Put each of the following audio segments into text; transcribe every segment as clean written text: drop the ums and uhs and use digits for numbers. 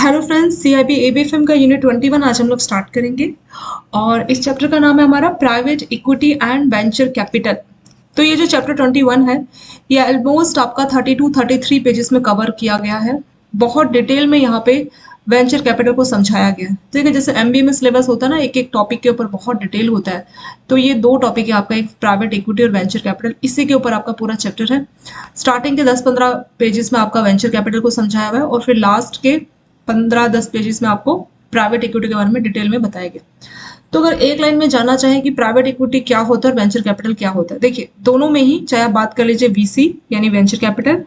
Hello friends, CIB एबीएफएम का unit 21 आज हम लोग स्टार्ट करेंगे और इस चैप्टर का नाम है हमारा private equity and venture capital. तो ये जो चैप्टर 21 है ये ऑलमोस्ट आपका 32-33 पेजेस में कवर किया गया है। बहुत डिटेल में यहाँ पे वेंचर कैपिटल को समझाया गया है। ठीक है, जैसे एमबीए में सिलेबस होता है ना, एक एक टॉपिक के ऊपर बहुत डिटेल होता है। तो ये दो टॉपिक है आपका, एक प्राइवेट इक्विटी और वेंचर कैपिटल, इसी के ऊपर आपका पूरा चैप्टर है। स्टार्टिंग के 10-15 पेजेस में आपका वेंचर कैपिटल को समझाया हुआ है और फिर लास्ट के 15-10 पेजेस में आपको प्राइवेट इक्विटी के बारे में डिटेल में बताया गया। तो अगर एक लाइन में जानना चाहे कि प्राइवेट इक्विटी क्या होता है और वेंचर कैपिटल क्या होता है, देखिए दोनों में ही चाहे आप बात कर लीजिए वीसी यानी वेंचर कैपिटल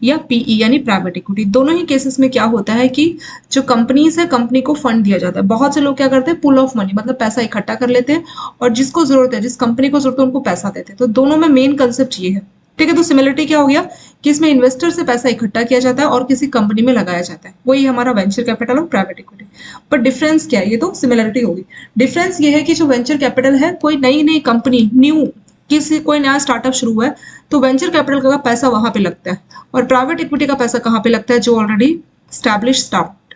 या पीई यानी प्राइवेट इक्विटी, दोनों ही केसेस में क्या होता है कि जो कंपनीज है कंपनी को फंड दिया जाता है। बहुत से लोग क्या करते हैं, पुल ऑफ मनी मतलब पैसा इकट्ठा कर लेते हैं और जिसको जरूरत है, जिस कंपनी को जरूरत है उनको पैसा देते हैं। तो दोनों में मेन कंसेप्ट ये है। ठीक है, तो सिमिलरिटी क्या हो गया कि इसमें इन्वेस्टर से पैसा इकट्ठा किया जाता है और किसी कंपनी में लगाया जाता है, वही हमारा वेंचर कैपिटल और प्राइवेट इक्विटी। पर डिफरेंस क्या है, ये तो सिमिलरिटी होगी। डिफरेंस ये है कि जो वेंचर कैपिटल है, कोई नई नई कंपनी न्यू किसी कोई नया स्टार्टअप शुरू हुआ है तो वेंचर कैपिटल का पैसा वहां पे लगता है और प्राइवेट इक्विटी का पैसा कहाँ पे लगता है, जो ऑलरेडी स्टैब्लिश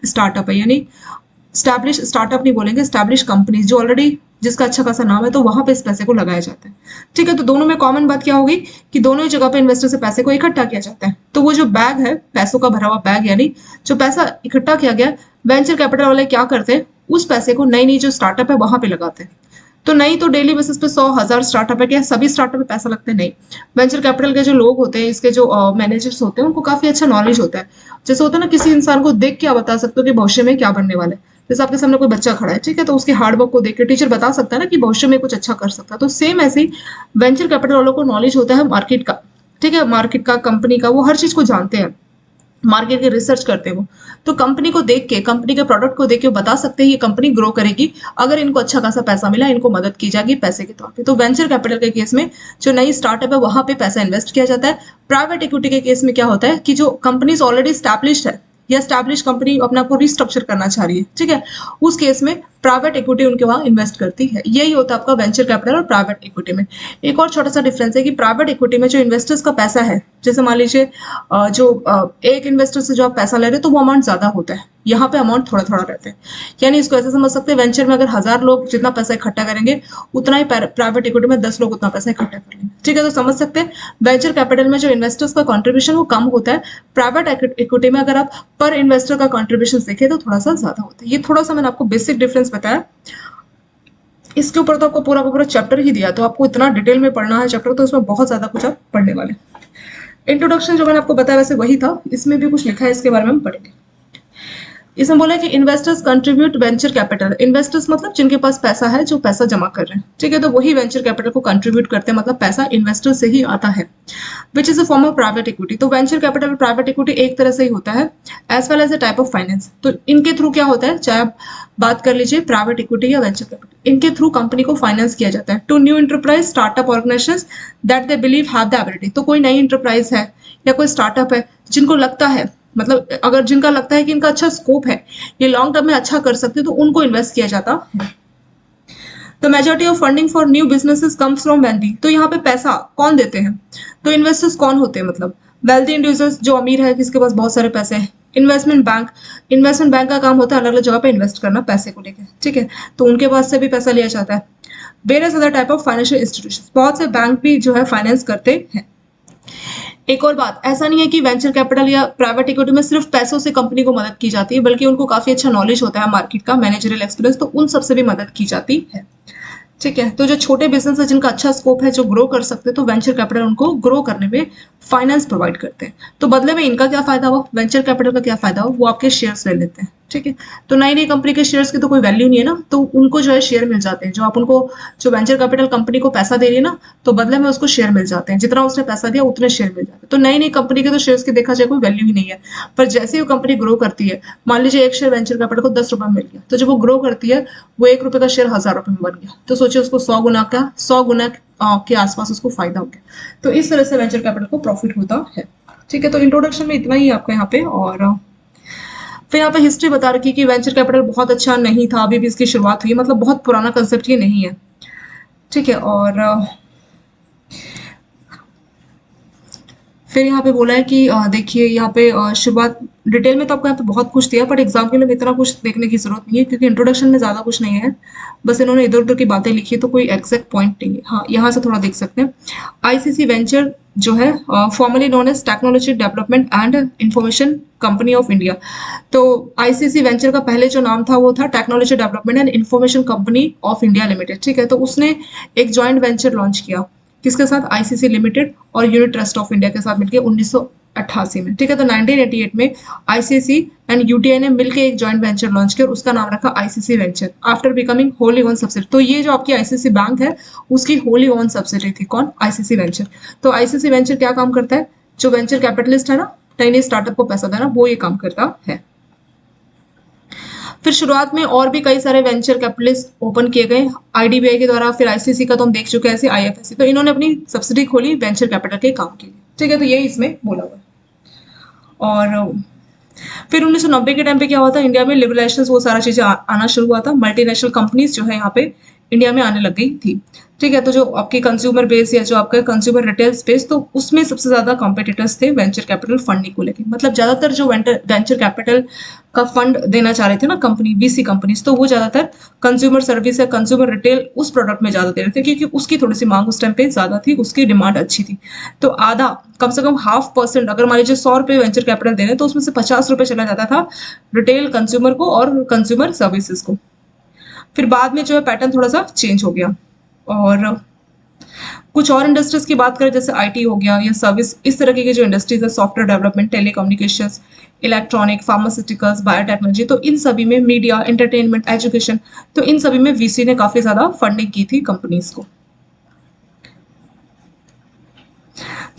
स्टार्टअप है, यानी स्टैब्लिश स्टार्टअप नहीं बोलेंगे, स्टैब्लिश कंपनीज जो ऑलरेडी जिसका अच्छा खासा नाम है, तो वहां पे इस पैसे को लगाया जाता है। ठीक है, तो दोनों में कॉमन बात क्या होगी कि दोनों ही जगह पे इन्वेस्टर से पैसे को इकट्ठा किया जाता है। तो वो जो बैग है, पैसों का भरा हुआ बैग, यानी जो पैसा इकट्ठा किया गया, वेंचर कैपिटल वाले क्या करते हैं, उस पैसे को नई नई जो स्टार्टअप है वहां पे लगाते हैं। तो नहीं तो डेली बेसिस पे 100,000 स्टार्टअप है, क्या सभी स्टार्टअप में पैसा लगता है? नहीं। वेंचर कैपिटल के जो लोग होते हैं, इसके जो मैनेजर्स होते हैं, उनको काफी अच्छा नॉलेज होता है। जैसे होता है ना, किसी इंसान को देख के आप बता सकते हो कि भविष्य में क्या बनने वाला है। जैसे आपके सामने कोई बच्चा खड़ा है, ठीक है, तो उसके हार्डवर्क को देख के टीचर बता सकता है ना कि भविष्य में कुछ अच्छा कर सकता है। तो सेम ऐसे ही वेंचर कैपिटल वालों को नॉलेज होता है मार्केट का। ठीक है, मार्केट का, कंपनी का, वो हर चीज को जानते हैं, मार्केट की रिसर्च करते हैं वो। तो कंपनी को देख के, कंपनी के प्रोडक्ट को देख के बता सकते हैं ये कंपनी ग्रो करेगी अगर इनको अच्छा खासा पैसा मिला, इनको मदद की जाएगी पैसे के तौर पे। तो वेंचर कैपिटल के केस में जो नई स्टार्टअप है वहां पे पैसा इन्वेस्ट किया जाता है। प्राइवेट इक्विटी के केस में क्या होता है कि जो कंपनीज ऑलरेडी स्टैब्लिश्ड है या स्टैब्लिश कंपनी अपने आप को रिस्ट्रक्चर करना चाह रही है, ठीक है, उस केस में प्राइवेट इक्विटी उनके वहां इन्वेस्ट करती है। यही होता है आपका वेंचर कैपिटल और प्राइवेट इक्विटी में। एक और छोटा सा डिफरेंस है कि प्राइवेट इक्विटी में जो इन्वेस्टर्स का पैसा है, जैसे मान लीजिए एक इन्वेस्टर से जो आप पैसा ले रहे हो तो वो अमाउंट ज्यादा होता है, यहाँ पे अमाउंट थोड़ा थोड़ा रहता है। यानी इसको ऐसे समझ सकते हैं, वेंचर में अगर 1000 लोग जितना पैसा इकट्ठा करेंगे उतना ही प्राइवेट इक्विटी में 10 लोग उतना पैसा इकट्ठा कर लेंगे। ठीक है, तो समझ सकते हैं वेंचर कैपिटल में जो इन्वेस्टर्स का कॉन्ट्रीब्यूशन वो कम होता है, प्राइवेट इक्विटी में अगर आप पर इन्वेस्टर का कॉन्ट्रीब्यूशन देखें तो थोड़ा सा ज्यादा होता है। ये थोड़ा सा मैंने आपको बेसिक डिफरेंस बताया। इसके ऊपर तो आपको पूरा का पूरा चैप्टर ही दिया, तो आपको इतना डिटेल में पढ़ना है चैप्टर, तो इसमें बहुत ज्यादा कुछ आप पढ़ने वाले। इंट्रोडक्शन जो मैंने आपको बताया वैसे वही था, इसमें भी कुछ लिखा है, इसके बारे में हम पढ़ेंगे। इसमें बोला कि investors contribute venture capital. Investors मतलब जिनके पास पैसा है, जो पैसा जमा कर रहे हैं, ठीक है, तो वही वेंचर कैपिटल को कंट्रीब्यूट करते हैं, मतलब पैसा इन्वेस्टर से ही आता है, which is a form of private equity. तो वेंचर कैपिटल और प्राइवेट इक्विटी एक तरह से ही होता है, as well as a type of finance. तो इनके थ्रू क्या होता है, चाहे आप बात कर लीजिए प्राइवेट इक्विटी या वेंचर कैपिटल, इनके थ्रू कंपनी को फाइनेंस किया जाता है to new enterprise startup organisations that they believe have the ability. तो कोई नई इंटरप्राइज है या कोई स्टार्टअप है जिनको लगता है, मतलब अगर जिनका लगता है कि इनका अच्छा स्कोप है, ये लॉन्ग टर्म में अच्छा कर सकते हैं, तो उनको इन्वेस्ट किया जाता है। The majority of funding for new businesses comes from wealthy. तो यहाँ पे पैसा कौन देते हैं, तो इन्वेस्टर्स कौन होते हैं, मतलब वेल्दी इंडिविजुअल्स जो अमीर है, जिसके पास बहुत सारे पैसे हैं। इन्वेस्टमेंट बैंक का काम होता है अलग अलग जगह पे इन्वेस्ट करना पैसे को लेकर, ठीक है, तो उनके पास से भी पैसा लिया जाता है। Various other type of financial institution, बहुत से बैंक भी जो है फाइनेंस करते हैं। एक और बात, ऐसा नहीं है कि वेंचर कैपिटल या प्राइवेट इक्विटी में सिर्फ पैसों से कंपनी को मदद की जाती है, बल्कि उनको काफी अच्छा नॉलेज होता है मार्केट का, मैनेजरियल एक्सपीरियंस, तो उन सबसे भी मदद की जाती है। ठीक है, तो जो छोटे बिजनेस है जिनका अच्छा स्कोप है, जो ग्रो कर सकते हैं, तो वेंचर कैपिटल उनको ग्रो करने में फाइनेंस प्रोवाइड करते हैं। तो बदले में इनका क्या फायदा हुआ, वेंचर कैपिटल का क्या फायदा हुआ, वो आपके शेयर्स ले लेते हैं। ठीक है, तो नई नई कंपनी के शेयर्स की तो कोई वैल्यू नहीं है ना, तो उनको जो है शेयर मिल जाते हैं। जो आप उनको, जो वेंचर कैपिटल कंपनी को पैसा दे रही है ना, तो बदले में उसको शेयर मिल जाते हैं, जितना उसने पैसा दिया उतने शेयर मिल जाते हैं। तो नई नई कंपनी के तो शेयर्स की देखा जाए कोई वैल्यू ही नहीं है, पर जैसे ही वो कंपनी ग्रो करती है, मान लीजिए एक शेयर वेंचर कैपिटल को 10 रुपए मिल गया, तो जब वो ग्रो करती है वो 1 रुपए का शेयर 1000 रुपए में बन गया, तो सोचिए उसको 100 गुना के आसपास उसको फायदा हो गया। तो इस तरह से वेंचर कैपिटल को प्रॉफिट होता है। ठीक है, तो इंट्रोडक्शन में इतना ही आपका यहाँ पे, और फिर यहाँ पे हिस्ट्री बता रखी कि वेंचर कैपिटल बहुत अच्छा नहीं था, अभी भी इसकी शुरुआत हुई है, मतलब बहुत पुराना कंसेप्ट ये नहीं है। ठीक है, और फिर यहाँ पे बोला है कि देखिए यहाँ पे शुरुआत डिटेल में तो आपको यहाँ पे बहुत कुछ दिया, बट एग्जाम के लिए इतना कुछ देखने की जरूरत नहीं है क्योंकि इंट्रोडक्शन में ज़्यादा कुछ नहीं है, बस इन्होंने इधर उधर की बातें लिखी है, तो कोई एग्जैक्ट पॉइंट नहीं है। हाँ, यहाँ से थोड़ा देख सकते हैं। आईसीसी वेंचर जो है formally known as technology development and information company of India. तो आईसीसी वेंचर का पहले जो नाम था वो था technology development and information company of India limited. ठीक है, तो उसने एक जॉइंट वेंचर लॉन्च किया किसके साथ, आईसीसी लिमिटेड और यूनिट ट्रस्ट ऑफ इंडिया के साथ मिलकर 1988 में। ठीक है, तो 1988 में आईसीसी एंड यूटीआई ने मिलकर एक जॉइंट वेंचर लॉन्च किया और उसका नाम रखा ICC venture after becoming Holi own subsidy. तो ये जो आपकी आईसीसी बैंक है उसकी होली ओन सब्सिडी थी कौन, आईसीसी वेंचर। तो आईसीसी वेंचर क्या काम करता है, जो वेंचर कैपिटलिस्ट है ना, नई नई स्टार्टअप को पैसा देना, वो ये काम करता है। फिर शुरुआत में और भी कई सारे वेंचर कैपिटलिस्ट ओपन किए गए आईडीबीआई के द्वारा, फिर आईसीसी का तो हम देख चुके हैं, ऐसे आईएफएससी, तो इन्होंने अपनी सब्सिडी खोली वेंचर कैपिटल के काम के लिए। ठीक है, तो ये इसमें बोला हुआ है। और फिर 1990 के टाइम पे क्या हुआ था, इंडिया में लिबरलाइजेशन वो सारा चीजें आना शुरू हुआ था, मल्टीनेशनल कंपनीज जो है यहाँ पे इंडिया में आने लग गई थी। ठीक है, तो जो आपकी कंज्यूमर बेस या जो आपका कंज्यूमर रिटेल स्पेस, तो उसमें सबसे ज्यादा कॉम्पिटिटर्स थे वेंचर कैपिटल फंडिंग को लेकर। मतलब ज्यादातर जो वेंचर कैपिटल का फंड देना चाह रहे थे ना कंपनी, वीसी कंपनीज, तो वो ज्यादातर कंज्यूमर सर्विस या कंज्यूमर रिटेल उस प्रोडक्ट में ज्यादा दे रहे थे क्योंकि उसकी थोड़ी सी मांग उस टाइम पे ज्यादा थी, उसकी डिमांड अच्छी थी। तो आधा कम से कम 0.5%, अगर मान लीजिए 100 रुपए वेंचर कैपिटल दे रहे तो उसमें से 50 रुपए चला जाता था रिटेल कंज्यूमर को और कंज्यूमर सर्विसेज को। फिर बाद में जो है पैटर्न थोड़ा सा चेंज हो गया। और कुछ और इंडस्ट्रीज की बात करें जैसे आईटी हो गया या सर्विस, इस तरह की जो इंडस्ट्रीज है, software development, telecommunications, electronic, pharmaceuticals, biotechnology, तो इन सभी में मीडिया, एंटरटेनमेंट, एजुकेशन, तो इन सभी में वीसी ने काफी ज्यादा फंडिंग की थी कंपनीज को।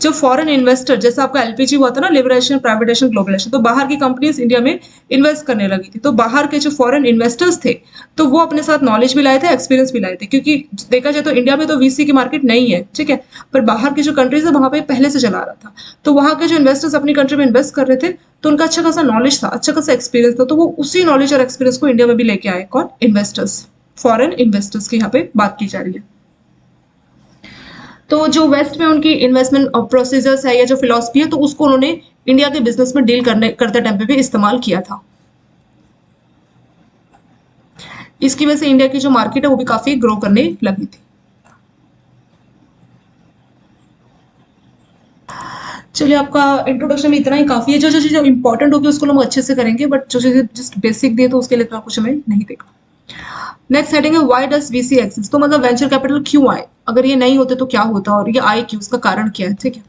जो फॉरेन इन्वेस्टर, जैसे आपका एलपीजी हुआ था ना, लिबरेशन, प्राइवेटाइजेशन, ग्लोबलाइजेशन, तो बाहर की कंपनीज इंडिया में इन्वेस्ट करने लगी थी, तो बाहर के जो फॉरेन इन्वेस्टर्स थे तो वो अपने साथ नॉलेज भी लाए थे, एक्सपीरियंस भी लाए थे, क्योंकि देखा जाए तो इंडिया में तो वीसी की मार्केट नहीं है, ठीक है, पर बाहर की जो कंट्रीज है वहां पे पहले से चला रहा था, तो वहां के जो इन्वेस्टर्स अपनी कंट्री में इन्वेस्ट कर रहे थे तो उनका अच्छा खासा नॉलेज था, अच्छा खासा एक्सपीरियंस था, तो वो उसी नॉलेज और एक्सपीरियंस को इंडिया में भी लेके आए, कौन, इन्वेस्टर्स, फॉरेन इन्वेस्टर्स की यहाँ पे बात की जा रही है। तो जो वेस्ट में उनकी इन्वेस्टमेंट प्रोसीजर्स है या जो फिलॉसफी है, तो उसको उन्होंने इंडिया के बिजनेस में डील करते टाइम पे भी इस्तेमाल किया था। इसकी वजह से इंडिया की जो मार्केट है वो भी काफी ग्रो करने लगी थी। चलिए, आपका इंट्रोडक्शन में इतना ही काफी है। जो जो चीजें इंपॉर्टेंट होगी उसको हम अच्छे से करेंगे, बट जो चीजें जस्ट बेसिक दिए तो उसके लिए इतना कुछ हमें नहीं देखा। नेक्स्ट हेडिंग है व्हाई डज वीसी एग्जिस्ट, तो मतलब वेंचर कैपिटल क्यों आए, अगर ये नहीं होते तो क्या होता और ये आए क्यों, उसका कारण क्या है। ठीक है,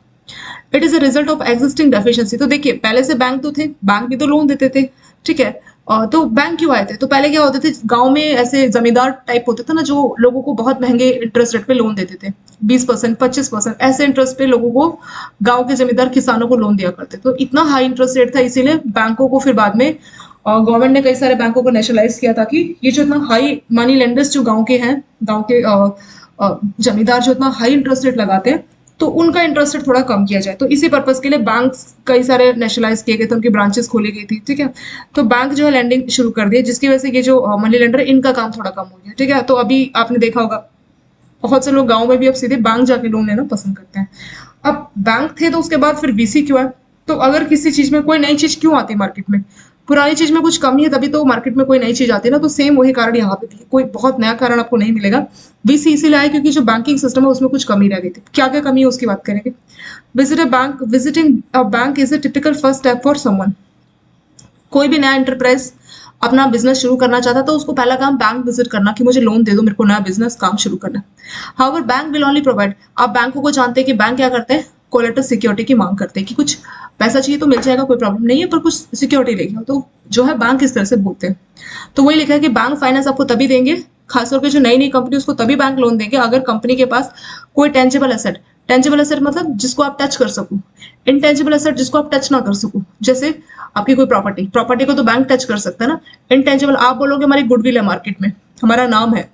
it is a result of existing deficiency. तो देखिए, पहले से बैंक तो थे, बैंक भी तो लोन देते थे, ठीक है, तो बैंक क्यों आए थे, तो पहले क्या होते थे, गांव में ऐसे जमींदार टाइप होते थे ना, जो लोगों को बहुत महंगे इंटरेस्ट रेट पे लोन देते थे, 20%, 25%, ऐसे इंटरेस्ट पे लोगों को गांव के जमींदार किसानों को लोन दिया करते। तो इतना हाई इंटरेस्ट रेट था, इसीलिए बैंकों को फिर बाद में गवर्नमेंट ने कई सारे बैंकों को नेशनलाइज किया, ताकि ये जो इतना हाई मनी लेंडर्स जो गांव के हैं, गांव के जमींदार जो इतना हाई इंटरेस्ट रेट लगाते हैं, तो उनका इंटरेस्ट रेट थोड़ा कम किया जाए। तो इसी पर्पज के लिए बैंक कई सारे नेशनलाइज किए गए थे, उनकी ब्रांचेस खोली गई थी, ठीक है, तो बैंक जो है लैंडिंग शुरू कर दिए, जिसकी वजह से ये जो मनी लेंडर इनका काम थोड़ा कम हो गया। ठीक है, तो अभी आपने देखा होगा बहुत से लोग गांव में भी अब सीधे बैंक जाके लोन लेना पसंद करते हैं। अब बैंक थे तो उसके बाद फिर वीसी क्यों है, तो अगर किसी चीज में कोई नई चीज क्यों आती है मार्केट में, पुरानी चीज में कुछ कमी है तभी तो मार्केट में कोई नई चीज आती है ना, तो सेम वही कारण यहाँ पे भी, कोई बहुत नया कारण आपको नहीं मिलेगा। वीसी इसीलिए आया क्योंकि जो बैंकिंग सिस्टम है उसमें कुछ कमी रह गई थी। क्या क्या कमी है उसकी बात करेंगे। Visiting a bank is a typical first step for someone. कोई भी नया एंटरप्राइज अपना बिजनेस शुरू करना चाहता तो उसको पहला काम बैंक विजिट करना कि मुझे लोन दे दो, मेरे को नया बिजनेस काम शुरू करना। However bank will only provide, आप बैंकों को जानते हैं कि बैंक क्या करते हैं, कोलेटरल सिक्योरिटी की मांग करते हैं कि कुछ पैसा चाहिए तो मिल जाएगा, कोई प्रॉब्लम नहीं है, पर कुछ सिक्योरिटी लेके, तो जो है बैंक इस तरह से बोलते हैं। तो वही लिखा है कि बैंक फाइनेंस आपको तभी देंगे, खासतौर पे जो नई नई कंपनी उसको तभी बैंक लोन देंगे अगर कंपनी के पास कोई टेंजिबल एसेट, टेंजिबल एसेट मतलब जिसको आप टच कर सको, इनटेंजिबल एसेट जिसको आप टच ना कर सको, जैसे आपकी कोई प्रॉपर्टी, प्रॉपर्टी को तो बैंक टच कर सकता है ना। इनटेंजिबल आप बोलोगे हमारी गुडविल है मार्केट में, हमारा नाम है,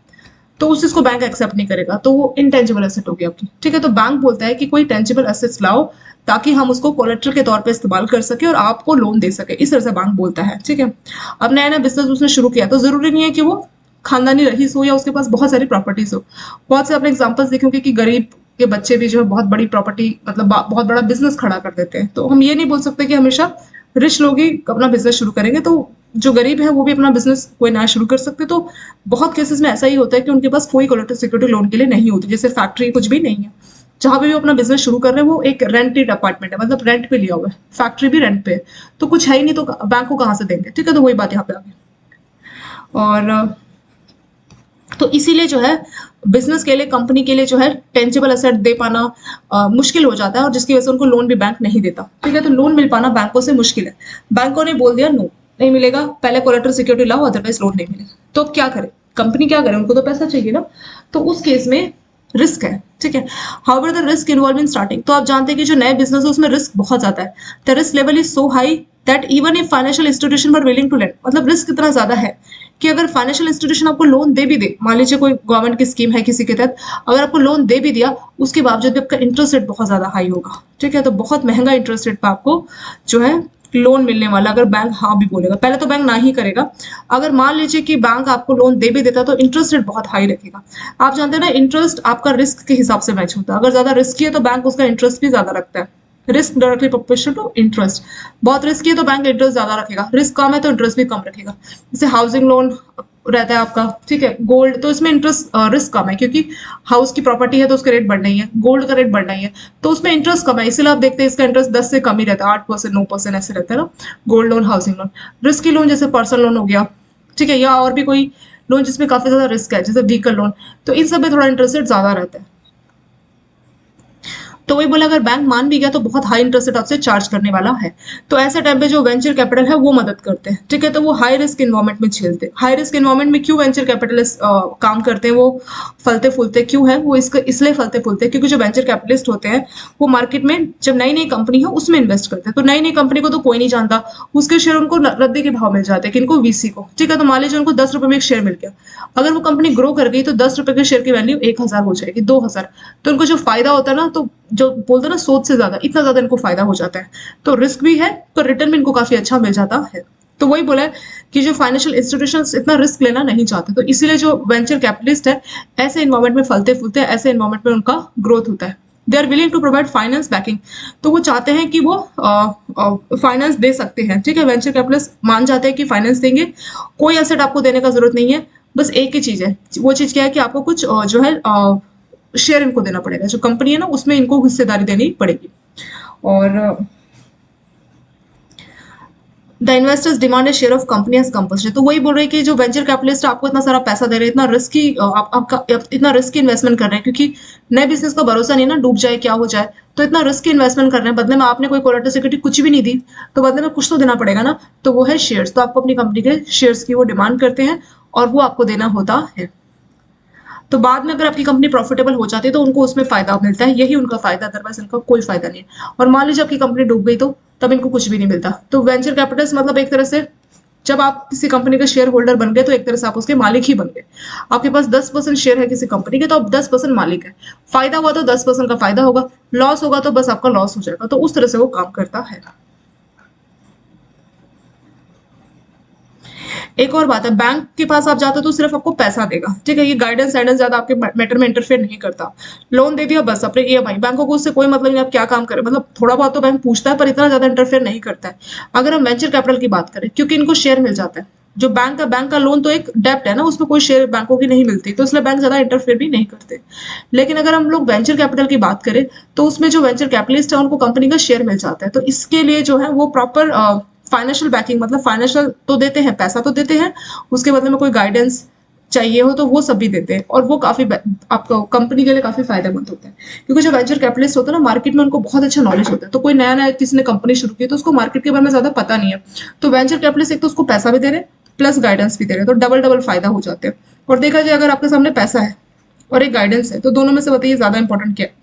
तो उस चीज को बैंक एक्सेप्ट नहीं करेगा, तो वो इनटेंजिबल एसेट होगी आपकी। ठीक है, तो बैंक बोलता है कि कोई टेंजिबल एसेट्स लाओ ताकि हम उसको कोलेटरल के तौर पे इस्तेमाल कर सके और आपको लोन दे सके, इस तरह से बैंक बोलता है। ठीक है, अब नया नया बिजनेस उसने शुरू किया तो जरूरी नहीं है कि वो खानदानी रईस हो या उसके पास बहुत सारी प्रॉपर्टीज हो। बहुत से आपने एग्जांपल्स देखे होंगे कि गरीब के बच्चे भी जो है बहुत बड़ी प्रॉपर्टी मतलब बहुत बड़ा बिजनेस खड़ा कर देते हैं। तो हम ये नहीं बोल सकते कि हमेशा रिच लोग ही अपना बिजनेस शुरू करेंगे, तो जो गरीब है वो भी अपना बिजनेस कोई नया शुरू कर सकते। तो बहुत केसेस में ऐसा ही होता है कि उनके पास कोई कोलेटरल सिक्योरिटी लोन के लिए नहीं होती, जैसे फैक्ट्री कुछ भी नहीं है, जहां पे भी अपना बिजनेस शुरू कर रहे हैं वो एक रेंटेड अपार्टमेंट है, मतलब रेंट पे लिया हुआ है, फैक्ट्री भी रेंट पे है, तो कुछ है ही नहीं, तो बैंक को कहाँ से देंगे, ठीक है। तो वही बात यहाँ पे आ गई। और तो इसीलिए जो है बिजनेस के लिए, कंपनी के लिए जो है टेंजिबल एसेट दे पाना मुश्किल हो जाता है, और जिसकी वजह से उनको लोन भी बैंक नहीं देता, ठीक है। तो लोन मिल पाना बैंकों से मुश्किल है। बैंकों ने बोल दिया नो, नहीं मिलेगा, पहले कोलेटरल सिक्योरिटी लाओ, अदरवाइज लोन नहीं मिलेगा। तो अब क्या करे कंपनी, क्या करे, उनको तो पैसा चाहिए ना। तो उस केस में रिस्क है, ठीक है। However the risk involve in starting, तो आप जानते हैं कि जो नए बिजनेस है उसमें रिस्क बहुत ज्यादा है। The risk level is so high that even if financial institution were willing to lend, मतलब रिस्क इतना ज्यादा है कि अगर फाइनेंशियल इंस्टीट्यूशन आपको लोन दे भी दे, मान लीजिए कोई गवर्नमेंट की स्कीम है किसी के तहत, अगर आपको लोन दे भी दिया, उसके बावजूद भी आपका इंटरेस्ट रेट बहुत ज्यादा हाई होगा, ठीक है। तो बहुत महंगा इंटरेस्ट रेट पर आपको जो है लोन मिलने वाला, अगर बैंक हाँ भी बोलेगा। पहले तो बैंक ना ही करेगा। अगर मान लीजिए कि बैंक आपको लोन दे भी देता तो इंटरेस्ट रेट बहुत हाई रखेगा। आप जानते हैं ना, इंटरेस्ट आपका रिस्क के हिसाब से मैच होता है। अगर ज्यादा रिस्की है तो बैंक उसका इंटरेस्ट भी ज्यादा रखता है। Risk directly proportional to interest. बहुत रिस्की है तो बैंक इंटरेस्ट ज्यादा रखेगा, रिस्क कम है तो इंटरेस्ट भी कम रखेगा। जैसे हाउसिंग लोन रहता है आपका, ठीक है, गोल्ड, तो इसमें इंटरेस्ट रिस्क कम है, क्योंकि हाउस की प्रॉपर्टी है तो उसका रेट बढ़ना ही है, गोल्ड का रेट बढ़ना ही है, तो उसमें इंटरेस्ट कम है, इसीलिए आप देखते हैं इसका इंटरेस्ट 10 से कम ही रहता है, 8% 9% ऐसे रहता है ना, gold loan, housing loan. Risky loan जैसे पर्सनल लोन हो गया, ठीक है, या और भी कोई लोन जिसमें काफी ज्यादा रिस्क है, जैसे व्हीकल लोन, तो इन सब में थोड़ा इंटरेस्ट रेट ज्यादा रहता है। तो वही बोला, अगर बैंक मान भी गया तो बहुत हाई इंटरेस्ट रेट आपसे चार्ज करने वाला है। तो ऐसे टाइम पे जो वेंचर कैपिटल है वो मदद करते हैं, ठीक है। तो वो हाई रिस्क इन्वायरमेंट में झेलते हैं। हाई रिस्क इन्वायरमेंट में क्यों वेंचर कैपिटलिस्ट काम करते हैं, वो फलते फूलते क्यों है, वो इसका इसलिए फलते फूलते हैं क्योंकि जो वेंचर कैपिटलिस्ट होते हैं वो मार्केट में जब नई नई कंपनी है उसमें इन्वेस्ट करते हैं। तो नई नई कंपनी को तो कोई नहीं जानता, उसके शेयर उनको रद्दी के भाव मिल जाते हैं, किनको, वीसी को, ठीक है। तो मान लीजिए उनको 10 रुपए में एक शेयर मिल गया, अगर वो कंपनी ग्रो कर गई तो 10 रुपए के शेयर की वैल्यू 1,000 हो जाएगी, 2,000। तो उनको जो फायदा होता है ना, तो जो बोलते हैं ना सोच से ज्यादा, इतना ज्यादा इनको फायदा हो जाता है। तो रिस्क भी है तो रिटर्न भी इनको काफी अच्छा मिल जाता है। तो वही बोला है कि जो फाइनेंशियल इंस्टीट्यूशंस इतना रिस्क लेना नहीं चाहते, तो इसीलिए जो वेंचर कैपिटलिस्ट है ऐसे इन्वायरमेंट में फलते फूलते हैं, ऐसे इन्वायरमेंट में उनका ग्रोथ होता है। They are willing to provide finance backing, तो वो चाहते हैं कि वो फाइनेंस दे सकते हैं, ठीक है। वेंचर कैपिटलिस्ट मान जाते हैं कि फाइनेंस देंगे, कोई एसेट आपको देने का जरूरत नहीं है, बस एक ही चीज है, वो चीज क्या है कि आपको कुछ जो है शेयर इनको देना पड़ेगा, जो कंपनी है ना उसमें इनको हिस्सेदारी देनी पड़ेगी। और the investors demand a share of company as compulsory, तो वही बोल रहे हैं कि जो वेंचर कैपिटलिस्ट आपको इतना सारा पैसा दे रहे हैं, इतना रिस्की आपका इतना रिस्की इन्वेस्टमेंट कर रहे हैं, क्योंकि नए बिजनेस का भरोसा नहीं ना, डूब जाए क्या हो जाए, तो इतना रिस्की इन्वेस्टमेंट कर रहे हैं, बदले में आपने कोई कोलेटरल सिक्योरिटी कुछ भी नहीं दी, तो बदले में कुछ तो देना पड़ेगा ना, तो वो है शेयर्स। तो आपको अपनी कंपनी के शेयर्स की वो डिमांड करते हैं और वो आपको देना होता है। तो बाद में अगर आपकी कंपनी प्रॉफिटेबल हो जाती है तो उनको उसमें फायदा मिलता है, यही उनका फायदा, अदरवाइज इनका कोई फायदा नहीं है। और मान लीजिए आपकी कंपनी डूब गई तो तब इनको कुछ भी नहीं मिलता। तो वेंचर कैपिटल्स मतलब एक तरह से जब आप किसी कंपनी के शेयर होल्डर बन गए तो एक तरह से आप उसके मालिक ही बन गए। आपके पास 10% शेयर है किसी कंपनी के तो आप 10% मालिक है। फायदा हुआ तो 10% का फायदा होगा, लॉस होगा तो बस आपका लॉस हो जाएगा। तो उस तरह से वो काम करता है। एक और बात है, बैंक के पास आप जाते हो तो सिर्फ आपको पैसा देगा, ठीक है, ये गाइडेंस वाइडेंस ज्यादा आपके मैटर में इंटरफेयर नहीं करता। लोन दे दिया बस, अपने ईएमआई, बैंकों को उससे कोई मतलब नहीं आप क्या काम करें, मतलब थोड़ा बहुत तो बैंक पूछता है पर इतना ज्यादा इंटरफेयर नहीं करता है। अगर हम वेंचर कैपिटल की बात करें, क्योंकि इनको शेयर मिल जाता है, जो बैंक का लोन तो एक डेप्ट है ना, उसमें कोई शेयर बैंकों की नहीं मिलती, तो इसलिए बैंक ज्यादा इंटरफेयर भी नहीं करते। लेकिन अगर हम लोग वेंचर कैपिटल की बात करें तो उसमें जो वेंचर कैपिटलिस्ट है उनको कंपनी का शेयर मिल जाता है, तो इसके लिए जो है वो प्रॉपर फाइनेंशियल बैकिंग, मतलब फाइनेंशियल तो देते हैं, पैसा तो देते हैं, उसके बदले में कोई गाइडेंस चाहिए हो तो वो सब भी देते हैं, और वो काफी आपको कंपनी के लिए काफी फायदेमंद होता है। क्योंकि जो वेंचर कैपिटलिस्ट होता है ना, मार्केट में उनको बहुत अच्छा नॉलेज होता है। तो कोई नया नया किसी ने कंपनी शुरू की तो उसको मार्केट के बारे में ज्यादा पता नहीं है, तो वेंचर कैपिटलिस्ट एक तो उसको पैसा भी दे रहे प्लस गाइडेंस भी दे रहे, तो डबल डबल फायदा हो जाते हैं। और देखा जाए अगर आपके सामने पैसा है और एक गाइडेंस है तो दोनों में से बताइए ज्यादा इंपॉर्टेंट क्या है।